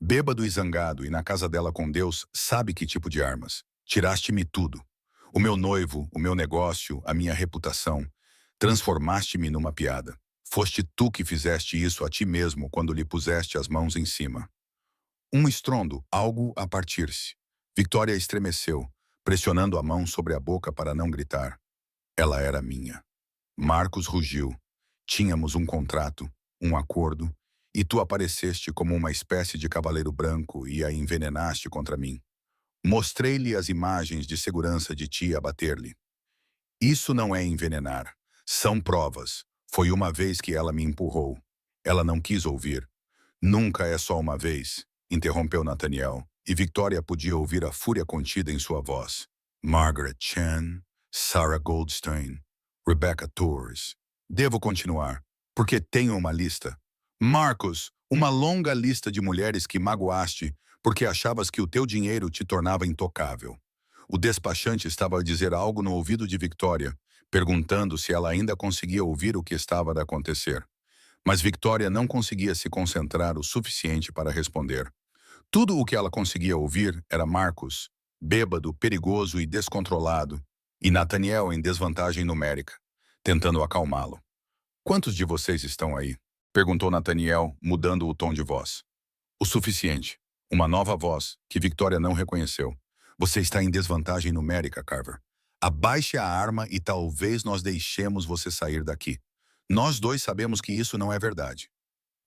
Bêbado e zangado, e na casa dela com Deus, sabe que tipo de armas. Tiraste-me tudo. O meu noivo, o meu negócio, a minha reputação. Transformaste-me numa piada. Foste tu que fizeste isso a ti mesmo quando lhe puseste as mãos em cima. Um estrondo, algo a partir-se. Victoria estremeceu, pressionando a mão sobre a boca para não gritar. Ela era minha. Marcos rugiu. Tínhamos um contrato, um acordo, e tu apareceste como uma espécie de cavaleiro branco e a envenenaste contra mim. Mostrei-lhe as imagens de segurança de ti a bater-lhe. Isso não é envenenar. São provas. Foi uma vez que ela me empurrou. Ela não quis ouvir. Nunca é só uma vez, interrompeu Nathaniel, e Victoria podia ouvir a fúria contida em sua voz. Margaret Chan, Sarah Goldstein, Rebecca Torres. Devo continuar, porque tenho uma lista. Marcos, uma longa lista de mulheres que magoaste porque achavas que o teu dinheiro te tornava intocável. O despachante estava a dizer algo no ouvido de Victoria, perguntando se ela ainda conseguia ouvir o que estava a acontecer. Mas Victoria não conseguia se concentrar o suficiente para responder. Tudo o que ela conseguia ouvir era Marcos, bêbado, perigoso e descontrolado, e Nathaniel em desvantagem numérica, tentando acalmá-lo. Quantos de vocês estão aí? Perguntou Nathaniel, mudando o tom de voz. O suficiente. Uma nova voz, que Victoria não reconheceu. Você está em desvantagem numérica, Carver. Abaixe a arma e talvez nós deixemos você sair daqui. Nós dois sabemos que isso não é verdade.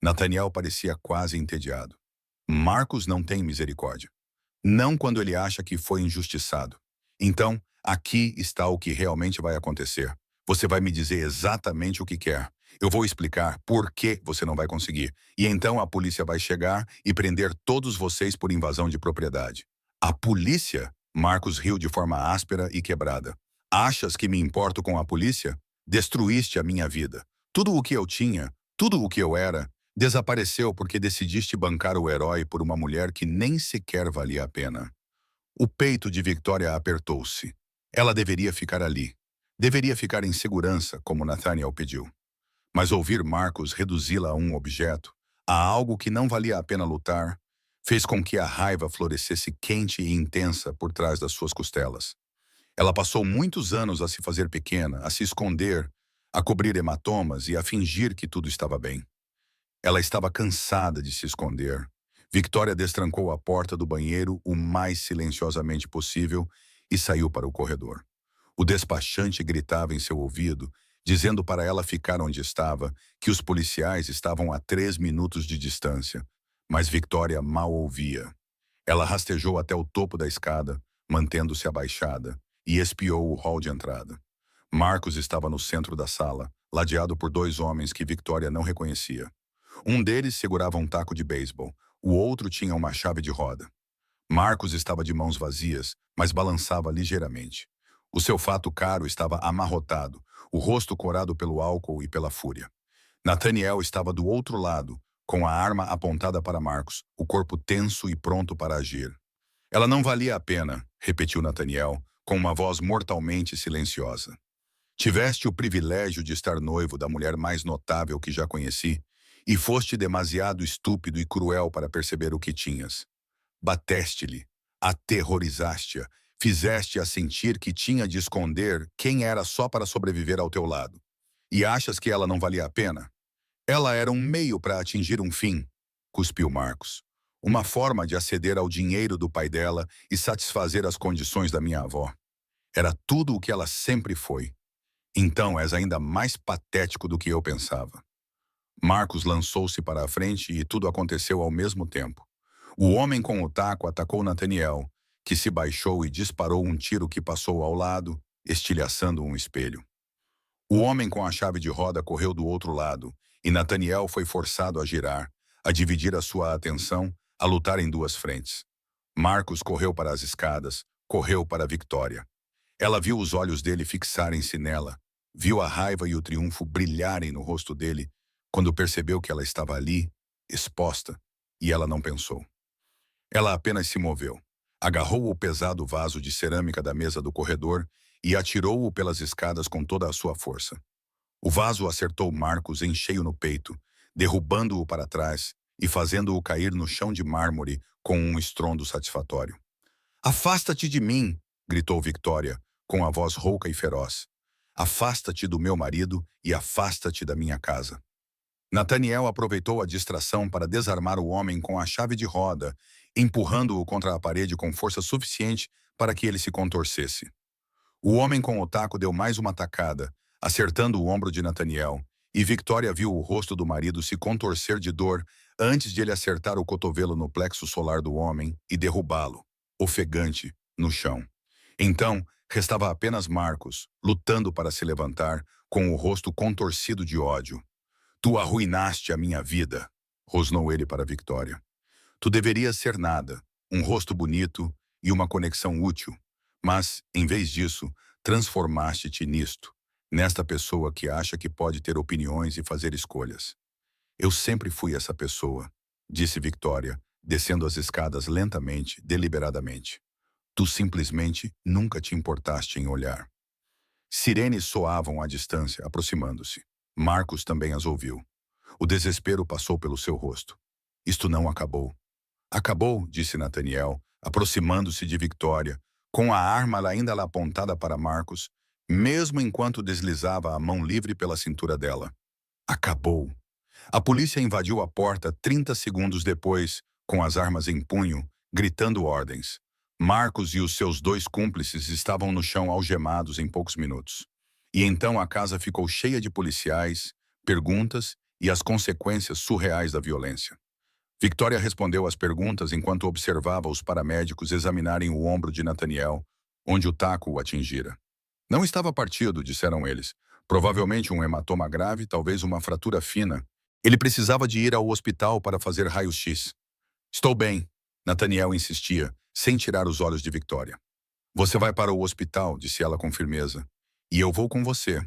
Nathaniel parecia quase entediado. Marcos não tem misericórdia. Não quando ele acha que foi injustiçado. Então, aqui está o que realmente vai acontecer. Você vai me dizer exatamente o que quer. Eu vou explicar por que você não vai conseguir. E então a polícia vai chegar e prender todos vocês por invasão de propriedade. A polícia? Marcos riu de forma áspera e quebrada. Achas que me importo com a polícia? Destruíste a minha vida. Tudo o que eu tinha, tudo o que eu era, desapareceu porque decidiste bancar o herói por uma mulher que nem sequer valia a pena. O peito de Victoria apertou-se. Ela deveria ficar ali. Deveria ficar em segurança, como Nathaniel pediu. Mas ouvir Marcos reduzi-la a um objeto, a algo que não valia a pena lutar, fez com que a raiva florescesse quente e intensa por trás das suas costelas. Ela passou muitos anos a se fazer pequena, a se esconder, a cobrir hematomas e a fingir que tudo estava bem. Ela estava cansada de se esconder. Victoria destrancou a porta do banheiro o mais silenciosamente possível e saiu para o corredor. O despachante gritava em seu ouvido, dizendo para ela ficar onde estava, que os policiais estavam a 3 minutos de distância. Mas Victoria mal ouvia. Ela rastejou até o topo da escada, mantendo-se abaixada, e espiou o hall de entrada. Marcos estava no centro da sala, ladeado por 2 homens que Victoria não reconhecia. Um deles segurava um taco de beisebol, o outro tinha uma chave de roda. Marcos estava de mãos vazias, mas balançava ligeiramente. O seu fato caro estava amarrotado, o rosto corado pelo álcool e pela fúria. Nathaniel estava do outro lado, com a arma apontada para Marcos, o corpo tenso e pronto para agir. Ela não valia a pena, repetiu Nathaniel, com uma voz mortalmente silenciosa. Tiveste o privilégio de estar noivo da mulher mais notável que já conheci, e foste demasiado estúpido e cruel para perceber o que tinhas. Bateste-lhe, aterrorizaste-a, fizeste-a sentir que tinha de esconder quem era só para sobreviver ao teu lado. E achas que ela não valia a pena? Ela era um meio para atingir um fim, cuspiu Marcos. Uma forma de aceder ao dinheiro do pai dela e satisfazer as condições da minha avó. Era tudo o que ela sempre foi. Então és ainda mais patético do que eu pensava. Marcos lançou-se para a frente e tudo aconteceu ao mesmo tempo. O homem com o taco atacou Nathaniel, que se baixou e disparou um tiro que passou ao lado, estilhaçando um espelho. O homem com a chave de roda correu do outro lado, e Nathaniel foi forçado a girar, a dividir a sua atenção, a lutar em 2 frentes. Marcos correu para as escadas, correu para Victoria. Ela viu os olhos dele fixarem-se nela, viu a raiva e o triunfo brilharem no rosto dele, quando percebeu que ela estava ali, exposta, e ela não pensou. Ela apenas se moveu, agarrou o pesado vaso de cerâmica da mesa do corredor e atirou-o pelas escadas com toda a sua força. O vaso acertou Marcos em cheio no peito, derrubando-o para trás e fazendo-o cair no chão de mármore com um estrondo satisfatório. Afasta-te de mim, gritou Victoria, com a voz rouca e feroz. Afasta-te do meu marido e afasta-te da minha casa. Nathaniel aproveitou a distração para desarmar o homem com a chave de roda, empurrando-o contra a parede com força suficiente para que ele se contorcesse. O homem com o taco deu mais uma tacada, acertando o ombro de Nathaniel, e Victoria viu o rosto do marido se contorcer de dor antes de ele acertar o cotovelo no plexo solar do homem e derrubá-lo, ofegante, no chão. Então, restava apenas Marcos, lutando para se levantar, com o rosto contorcido de ódio. Tu arruinaste a minha vida, rosnou ele para Victoria. Tu deverias ser nada, um rosto bonito e uma conexão útil. Mas, em vez disso, transformaste-te nisto, nesta pessoa que acha que pode ter opiniões e fazer escolhas. Eu sempre fui essa pessoa, disse Victoria, descendo as escadas lentamente, deliberadamente. Tu simplesmente nunca te importaste em olhar. Sirenes soavam à distância, aproximando-se. Marcos também as ouviu. O desespero passou pelo seu rosto. Isto não acabou. Acabou, disse Nathaniel, aproximando-se de Victoria, com a arma ainda lá apontada para Marcos, mesmo enquanto deslizava a mão livre pela cintura dela. Acabou. A polícia invadiu a porta 30 segundos depois, com as armas em punho, gritando ordens. Marcos e os seus 2 cúmplices estavam no chão algemados em poucos minutos. E então a casa ficou cheia de policiais, perguntas e as consequências surreais da violência. Victoria respondeu às perguntas enquanto observava os paramédicos examinarem o ombro de Nathaniel, onde o taco o atingira. Não estava partido, disseram eles. Provavelmente um hematoma grave, talvez uma fratura fina. Ele precisava de ir ao hospital para fazer raio-x. Estou bem, Nathaniel insistia, sem tirar os olhos de Victoria. Você vai para o hospital, disse ela com firmeza. E eu vou com você.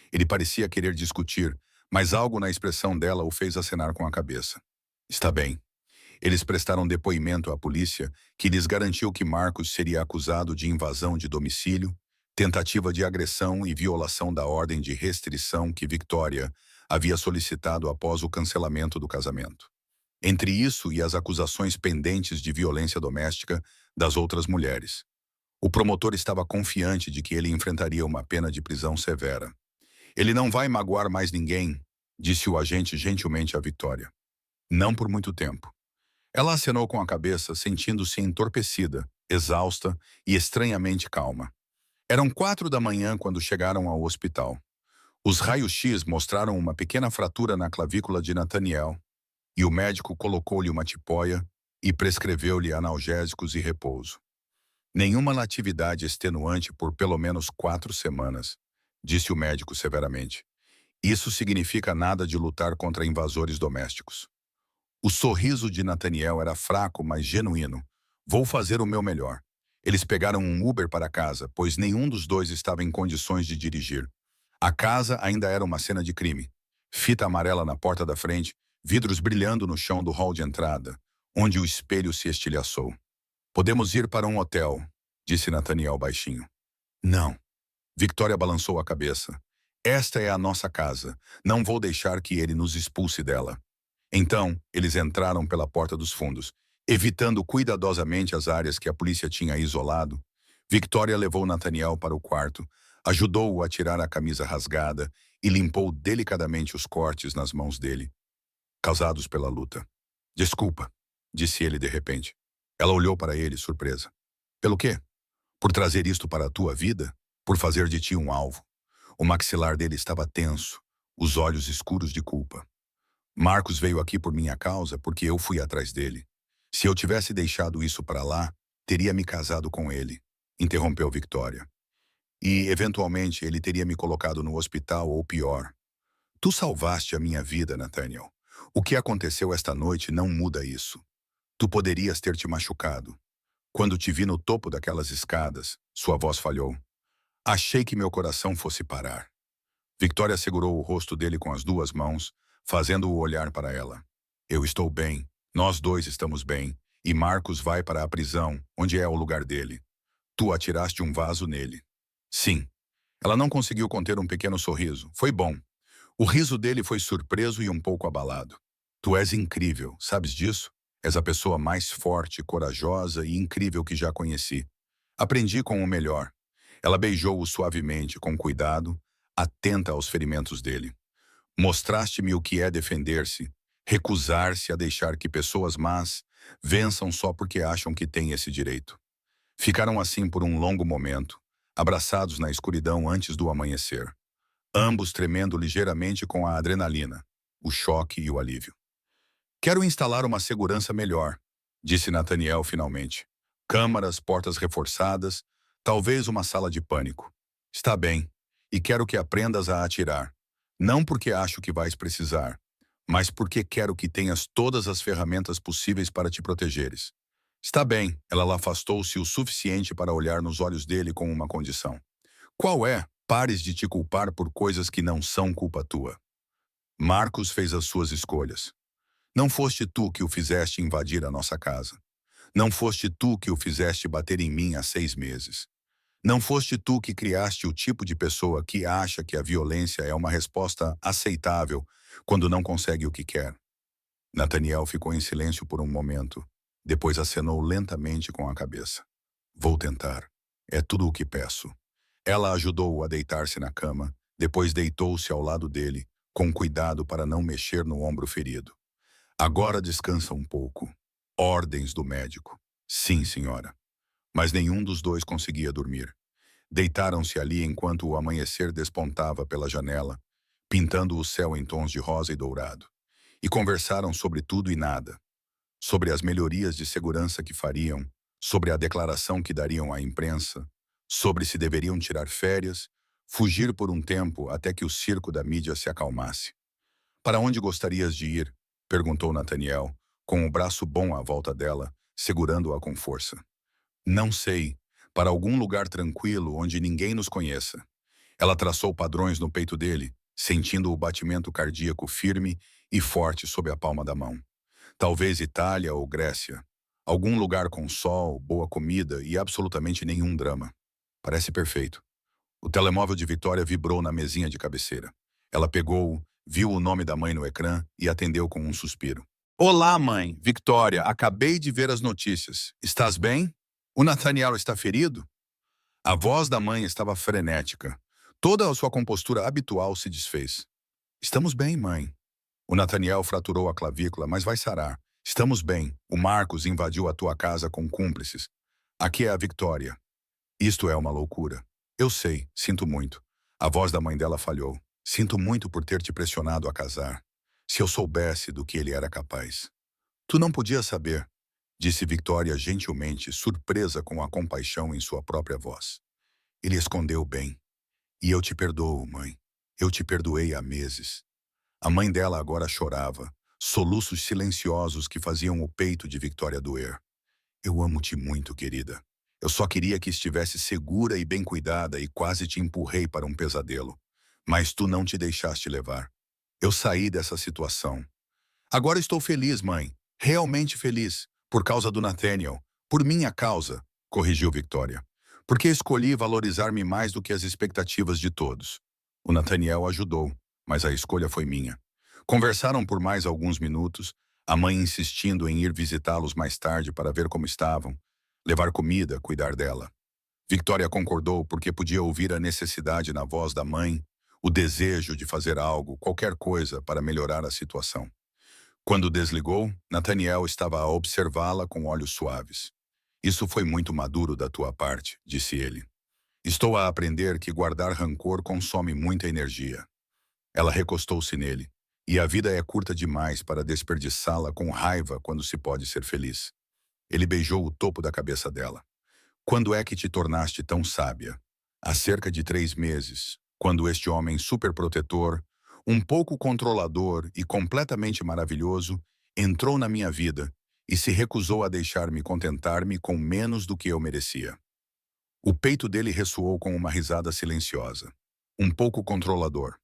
Ele parecia querer discutir, mas algo na expressão dela o fez acenar com a cabeça. Está bem. Eles prestaram depoimento à polícia, que lhes garantiu que Marcos seria acusado de invasão de domicílio, tentativa de agressão e violação da ordem de restrição que Victoria havia solicitado após o cancelamento do casamento. Entre isso e as acusações pendentes de violência doméstica das outras mulheres, o promotor estava confiante de que ele enfrentaria uma pena de prisão severa. Ele não vai magoar mais ninguém, disse o agente gentilmente a Victoria. Não por muito tempo. Ela acenou com a cabeça, sentindo-se entorpecida, exausta e estranhamente calma. Eram 4 da manhã quando chegaram ao hospital. Os raios-x mostraram uma pequena fratura na clavícula de Nathaniel, e o médico colocou-lhe uma tipóia e prescreveu-lhe analgésicos e repouso. Nenhuma atividade extenuante por pelo menos 4 semanas, disse o médico severamente. Isso significa nada de lutar contra invasores domésticos. O sorriso de Nathaniel era fraco, mas genuíno. Vou fazer o meu melhor. Eles pegaram um Uber para casa, pois nenhum dos dois estava em condições de dirigir. A casa ainda era uma cena de crime. Fita amarela na porta da frente, vidros brilhando no chão do hall de entrada, onde o espelho se estilhaçou. Podemos ir para um hotel, disse Nathaniel baixinho. Não. Victoria balançou a cabeça. Esta é a nossa casa. Não vou deixar que ele nos expulse dela. Então, eles entraram pela porta dos fundos, evitando cuidadosamente as áreas que a polícia tinha isolado. Victoria levou Nathaniel para o quarto, ajudou-o a tirar a camisa rasgada e limpou delicadamente os cortes nas mãos dele, causados pela luta. Desculpa, disse ele de repente. Ela olhou para ele, surpresa. Pelo quê? Por trazer isto para a tua vida? Por fazer de ti um alvo? O maxilar dele estava tenso, os olhos escuros de culpa. Marcos veio aqui por minha causa porque eu fui atrás dele. Se eu tivesse deixado isso para lá, teria me casado com ele, interrompeu Victoria. E, eventualmente, ele teria me colocado no hospital ou pior. Tu salvaste a minha vida, Nathaniel. O que aconteceu esta noite não muda isso. Tu poderias ter te machucado. Quando te vi no topo daquelas escadas, sua voz falhou. Achei que meu coração fosse parar. Victoria segurou o rosto dele com as duas mãos, fazendo-o olhar para ela. Eu estou bem, nós dois estamos bem, e Marcos vai para a prisão, onde é o lugar dele. Tu atiraste um vaso nele. Sim. Ela não conseguiu conter um pequeno sorriso. Foi bom. O riso dele foi surpreso e um pouco abalado. Tu és incrível, sabes disso? És a pessoa mais forte, corajosa e incrível que já conheci. Aprendi com o melhor. Ela beijou-o suavemente, com cuidado, atenta aos ferimentos dele. Mostraste-me o que é defender-se, recusar-se a deixar que pessoas más vençam só porque acham que têm esse direito. Ficaram assim por um longo momento, abraçados na escuridão antes do amanhecer, ambos tremendo ligeiramente com a adrenalina, o choque e o alívio. Quero instalar uma segurança melhor, disse Nathaniel finalmente. Câmaras, portas reforçadas, talvez uma sala de pânico. Está bem, e quero que aprendas a atirar. Não porque acho que vais precisar, mas porque quero que tenhas todas as ferramentas possíveis para te protegeres. Está bem, ela afastou-se o suficiente para olhar nos olhos dele com uma condição. Qual é? Pares de te culpar por coisas que não são culpa tua. Marcos fez as suas escolhas. Não foste tu que o fizeste invadir a nossa casa. Não foste tu que o fizeste bater em mim há 6 meses. Não foste tu que criaste o tipo de pessoa que acha que a violência é uma resposta aceitável quando não consegue o que quer. Nathaniel ficou em silêncio por um momento, depois acenou lentamente com a cabeça. Vou tentar. É tudo o que peço. Ela ajudou-o a deitar-se na cama, depois deitou-se ao lado dele, com cuidado para não mexer no ombro ferido. Agora descansa um pouco. Ordens do médico. Sim, senhora. Mas nenhum dos dois conseguia dormir. Deitaram-se ali enquanto o amanhecer despontava pela janela, pintando o céu em tons de rosa e dourado. E conversaram sobre tudo e nada. Sobre as melhorias de segurança que fariam, sobre a declaração que dariam à imprensa, sobre se deveriam tirar férias, fugir por um tempo até que o circo da mídia se acalmasse. Para onde gostarias de ir? Perguntou Nathaniel, com o braço bom à volta dela, segurando-a com força. Não sei. Para algum lugar tranquilo onde ninguém nos conheça. Ela traçou padrões no peito dele, sentindo o batimento cardíaco firme e forte sob a palma da mão. Talvez Itália ou Grécia. Algum lugar com sol, boa comida e absolutamente nenhum drama. Parece perfeito. O telemóvel de Victoria vibrou na mesinha de cabeceira. Ela pegou-o, viu o nome da mãe no ecrã e atendeu com um suspiro. Olá, mãe. Victoria, acabei de ver as notícias. Estás bem? O Nathaniel está ferido? A voz da mãe estava frenética. Toda a sua compostura habitual se desfez. Estamos bem, mãe. O Nathaniel fraturou a clavícula, mas vai sarar. Estamos bem. O Marcos invadiu a tua casa com cúmplices. Aqui é a Victoria. Isto é uma loucura. Eu sei, sinto muito. A voz da mãe dela falhou. Sinto muito por ter te pressionado a casar. Se eu soubesse do que ele era capaz. Tu não podias saber, disse Victoria gentilmente, surpresa com a compaixão em sua própria voz. Ele escondeu bem. E eu te perdoo, mãe. Eu te perdoei há meses. A mãe dela agora chorava, soluços silenciosos que faziam o peito de Victoria doer. Eu amo-te muito, querida. Eu só queria que estivesse segura e bem cuidada e quase te empurrei para um pesadelo. Mas tu não te deixaste levar. Eu saí dessa situação. Agora estou feliz, mãe. Realmente feliz. Por causa do Nathaniel. Por minha causa, corrigiu Victoria. Porque escolhi valorizar-me mais do que as expectativas de todos. O Nathaniel ajudou, mas a escolha foi minha. Conversaram por mais alguns minutos, a mãe insistindo em ir visitá-los mais tarde para ver como estavam, levar comida, cuidar dela. Victoria concordou porque podia ouvir a necessidade na voz da mãe, o desejo de fazer algo, qualquer coisa, para melhorar a situação. Quando desligou, Nathaniel estava a observá-la com olhos suaves. Isso foi muito maduro da tua parte, disse ele. Estou a aprender que guardar rancor consome muita energia. Ela recostou-se nele, e a vida é curta demais para desperdiçá-la com raiva quando se pode ser feliz. Ele beijou o topo da cabeça dela. Quando é que te tornaste tão sábia? Há cerca de 3 meses, quando este homem superprotetor, um pouco controlador e completamente maravilhoso, entrou na minha vida e se recusou a deixar-me contentar-me com menos do que eu merecia. O peito dele ressoou com uma risada silenciosa. Um pouco controlador.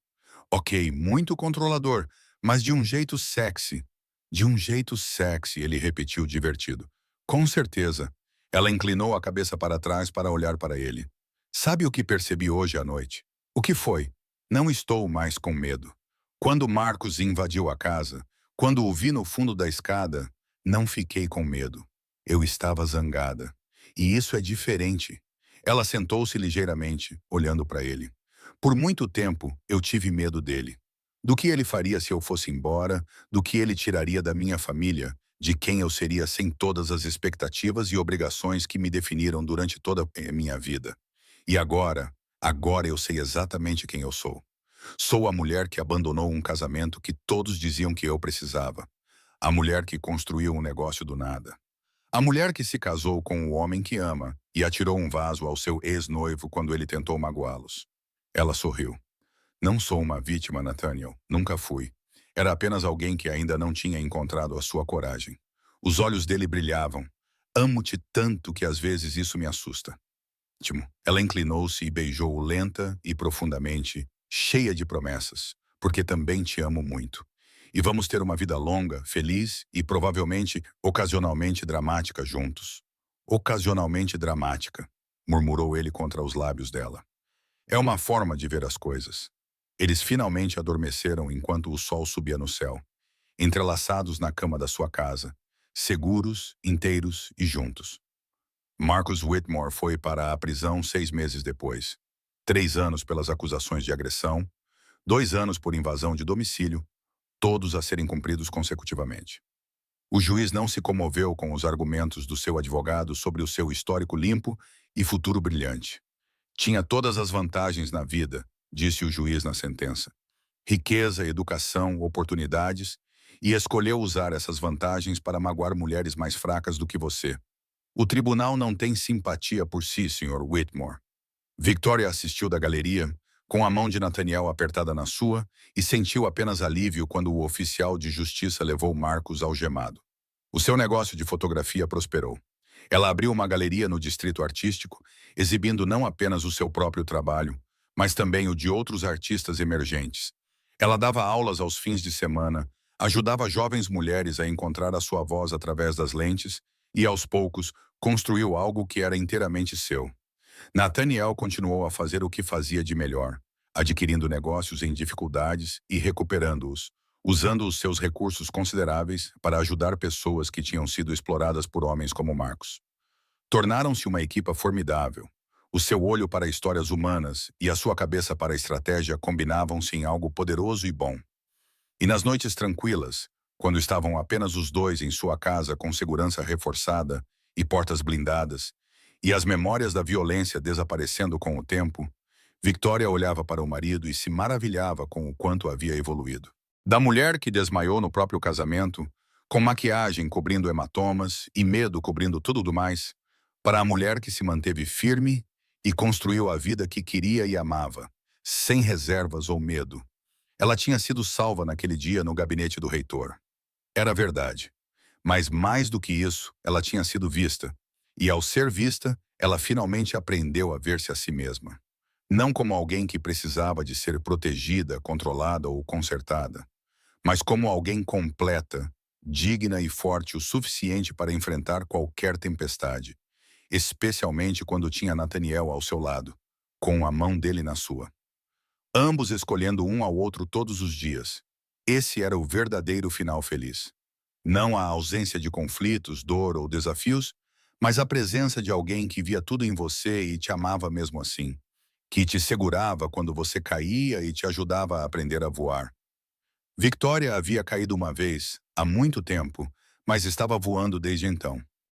Ok, muito controlador, mas de um jeito sexy. De um jeito sexy, ele repetiu divertido. Com certeza. Ela inclinou a cabeça para trás para olhar para ele. Sabe o que percebi hoje à noite? O que foi? Não estou mais com medo. Quando Marcos invadiu a casa, quando o vi no fundo da escada, não fiquei com medo. Eu estava zangada. E isso é diferente. Ela sentou-se ligeiramente, olhando para ele. Por muito tempo, eu tive medo dele. Do que ele faria se eu fosse embora, do que ele tiraria da minha família, de quem eu seria sem todas as expectativas e obrigações que me definiram durante toda a minha vida. E agora eu sei exatamente quem eu sou. Sou a mulher que abandonou um casamento que todos diziam que eu precisava. A mulher que construiu um negócio do nada. A mulher que se casou com o homem que ama e atirou um vaso ao seu ex-noivo quando ele tentou magoá-los. Ela sorriu. Não sou uma vítima, Nathaniel. Nunca fui. Era apenas alguém que ainda não tinha encontrado a sua coragem. Os olhos dele brilhavam. Amo-te tanto que às vezes isso me assusta. Ela inclinou-se e beijou-o lenta e profundamente, cheia de promessas, porque também te amo muito. E vamos ter uma vida longa, feliz e provavelmente, ocasionalmente dramática juntos. Ocasionalmente dramática, murmurou ele contra os lábios dela. É uma forma de ver as coisas. Eles finalmente adormeceram enquanto o sol subia no céu, entrelaçados na cama da sua casa, seguros, inteiros e juntos. Marcus Whitmore foi para a prisão 6 meses depois. 3 anos pelas acusações de agressão, 2 anos por invasão de domicílio, todos a serem cumpridos consecutivamente. O juiz não se comoveu com os argumentos do seu advogado sobre o seu histórico limpo e futuro brilhante. Tinha todas as vantagens na vida, disse o juiz na sentença. Riqueza, educação, oportunidades, e escolheu usar essas vantagens para magoar mulheres mais fracas do que você. O tribunal não tem simpatia por si, Sr. Whitmore. Victoria assistiu da galeria, com a mão de Nathaniel apertada na sua, e sentiu apenas alívio quando o oficial de justiça levou Marcos algemado. O seu negócio de fotografia prosperou. Ela abriu uma galeria no distrito artístico, exibindo não apenas o seu próprio trabalho, mas também o de outros artistas emergentes. Ela dava aulas aos fins de semana, ajudava jovens mulheres a encontrar a sua voz através das lentes e, aos poucos, construiu algo que era inteiramente seu. Nathaniel continuou a fazer o que fazia de melhor, adquirindo negócios em dificuldades e recuperando-os, usando os seus recursos consideráveis para ajudar pessoas que tinham sido exploradas por homens como Marcos. Tornaram-se uma equipa formidável. O seu olho para histórias humanas e a sua cabeça para a estratégia combinavam-se em algo poderoso e bom. E nas noites tranquilas, quando estavam apenas os dois em sua casa com segurança reforçada e portas blindadas, e as memórias da violência desaparecendo com o tempo, Victoria olhava para o marido e se maravilhava com o quanto havia evoluído. Da mulher que desmaiou no próprio casamento, com maquiagem cobrindo hematomas e medo cobrindo tudo do mais, para a mulher que se manteve firme e construiu a vida que queria e amava, sem reservas ou medo. Ela tinha sido salva naquele dia no gabinete do reitor. Era verdade. Mas mais do que isso, ela tinha sido vista. E ao ser vista, ela finalmente aprendeu a ver-se a si mesma. Não como alguém que precisava de ser protegida, controlada ou consertada, mas como alguém completa, digna e forte o suficiente para enfrentar qualquer tempestade, especialmente quando tinha Nathaniel ao seu lado, com a mão dele na sua. Ambos escolhendo um ao outro todos os dias. Esse era o verdadeiro final feliz. Não a ausência de conflitos, dor ou desafios, mas a presença de alguém que via tudo em você e te amava mesmo assim, que te segurava quando você caía e te ajudava a aprender a voar. Victoria havia caído uma vez, há muito tempo, mas estava voando desde então.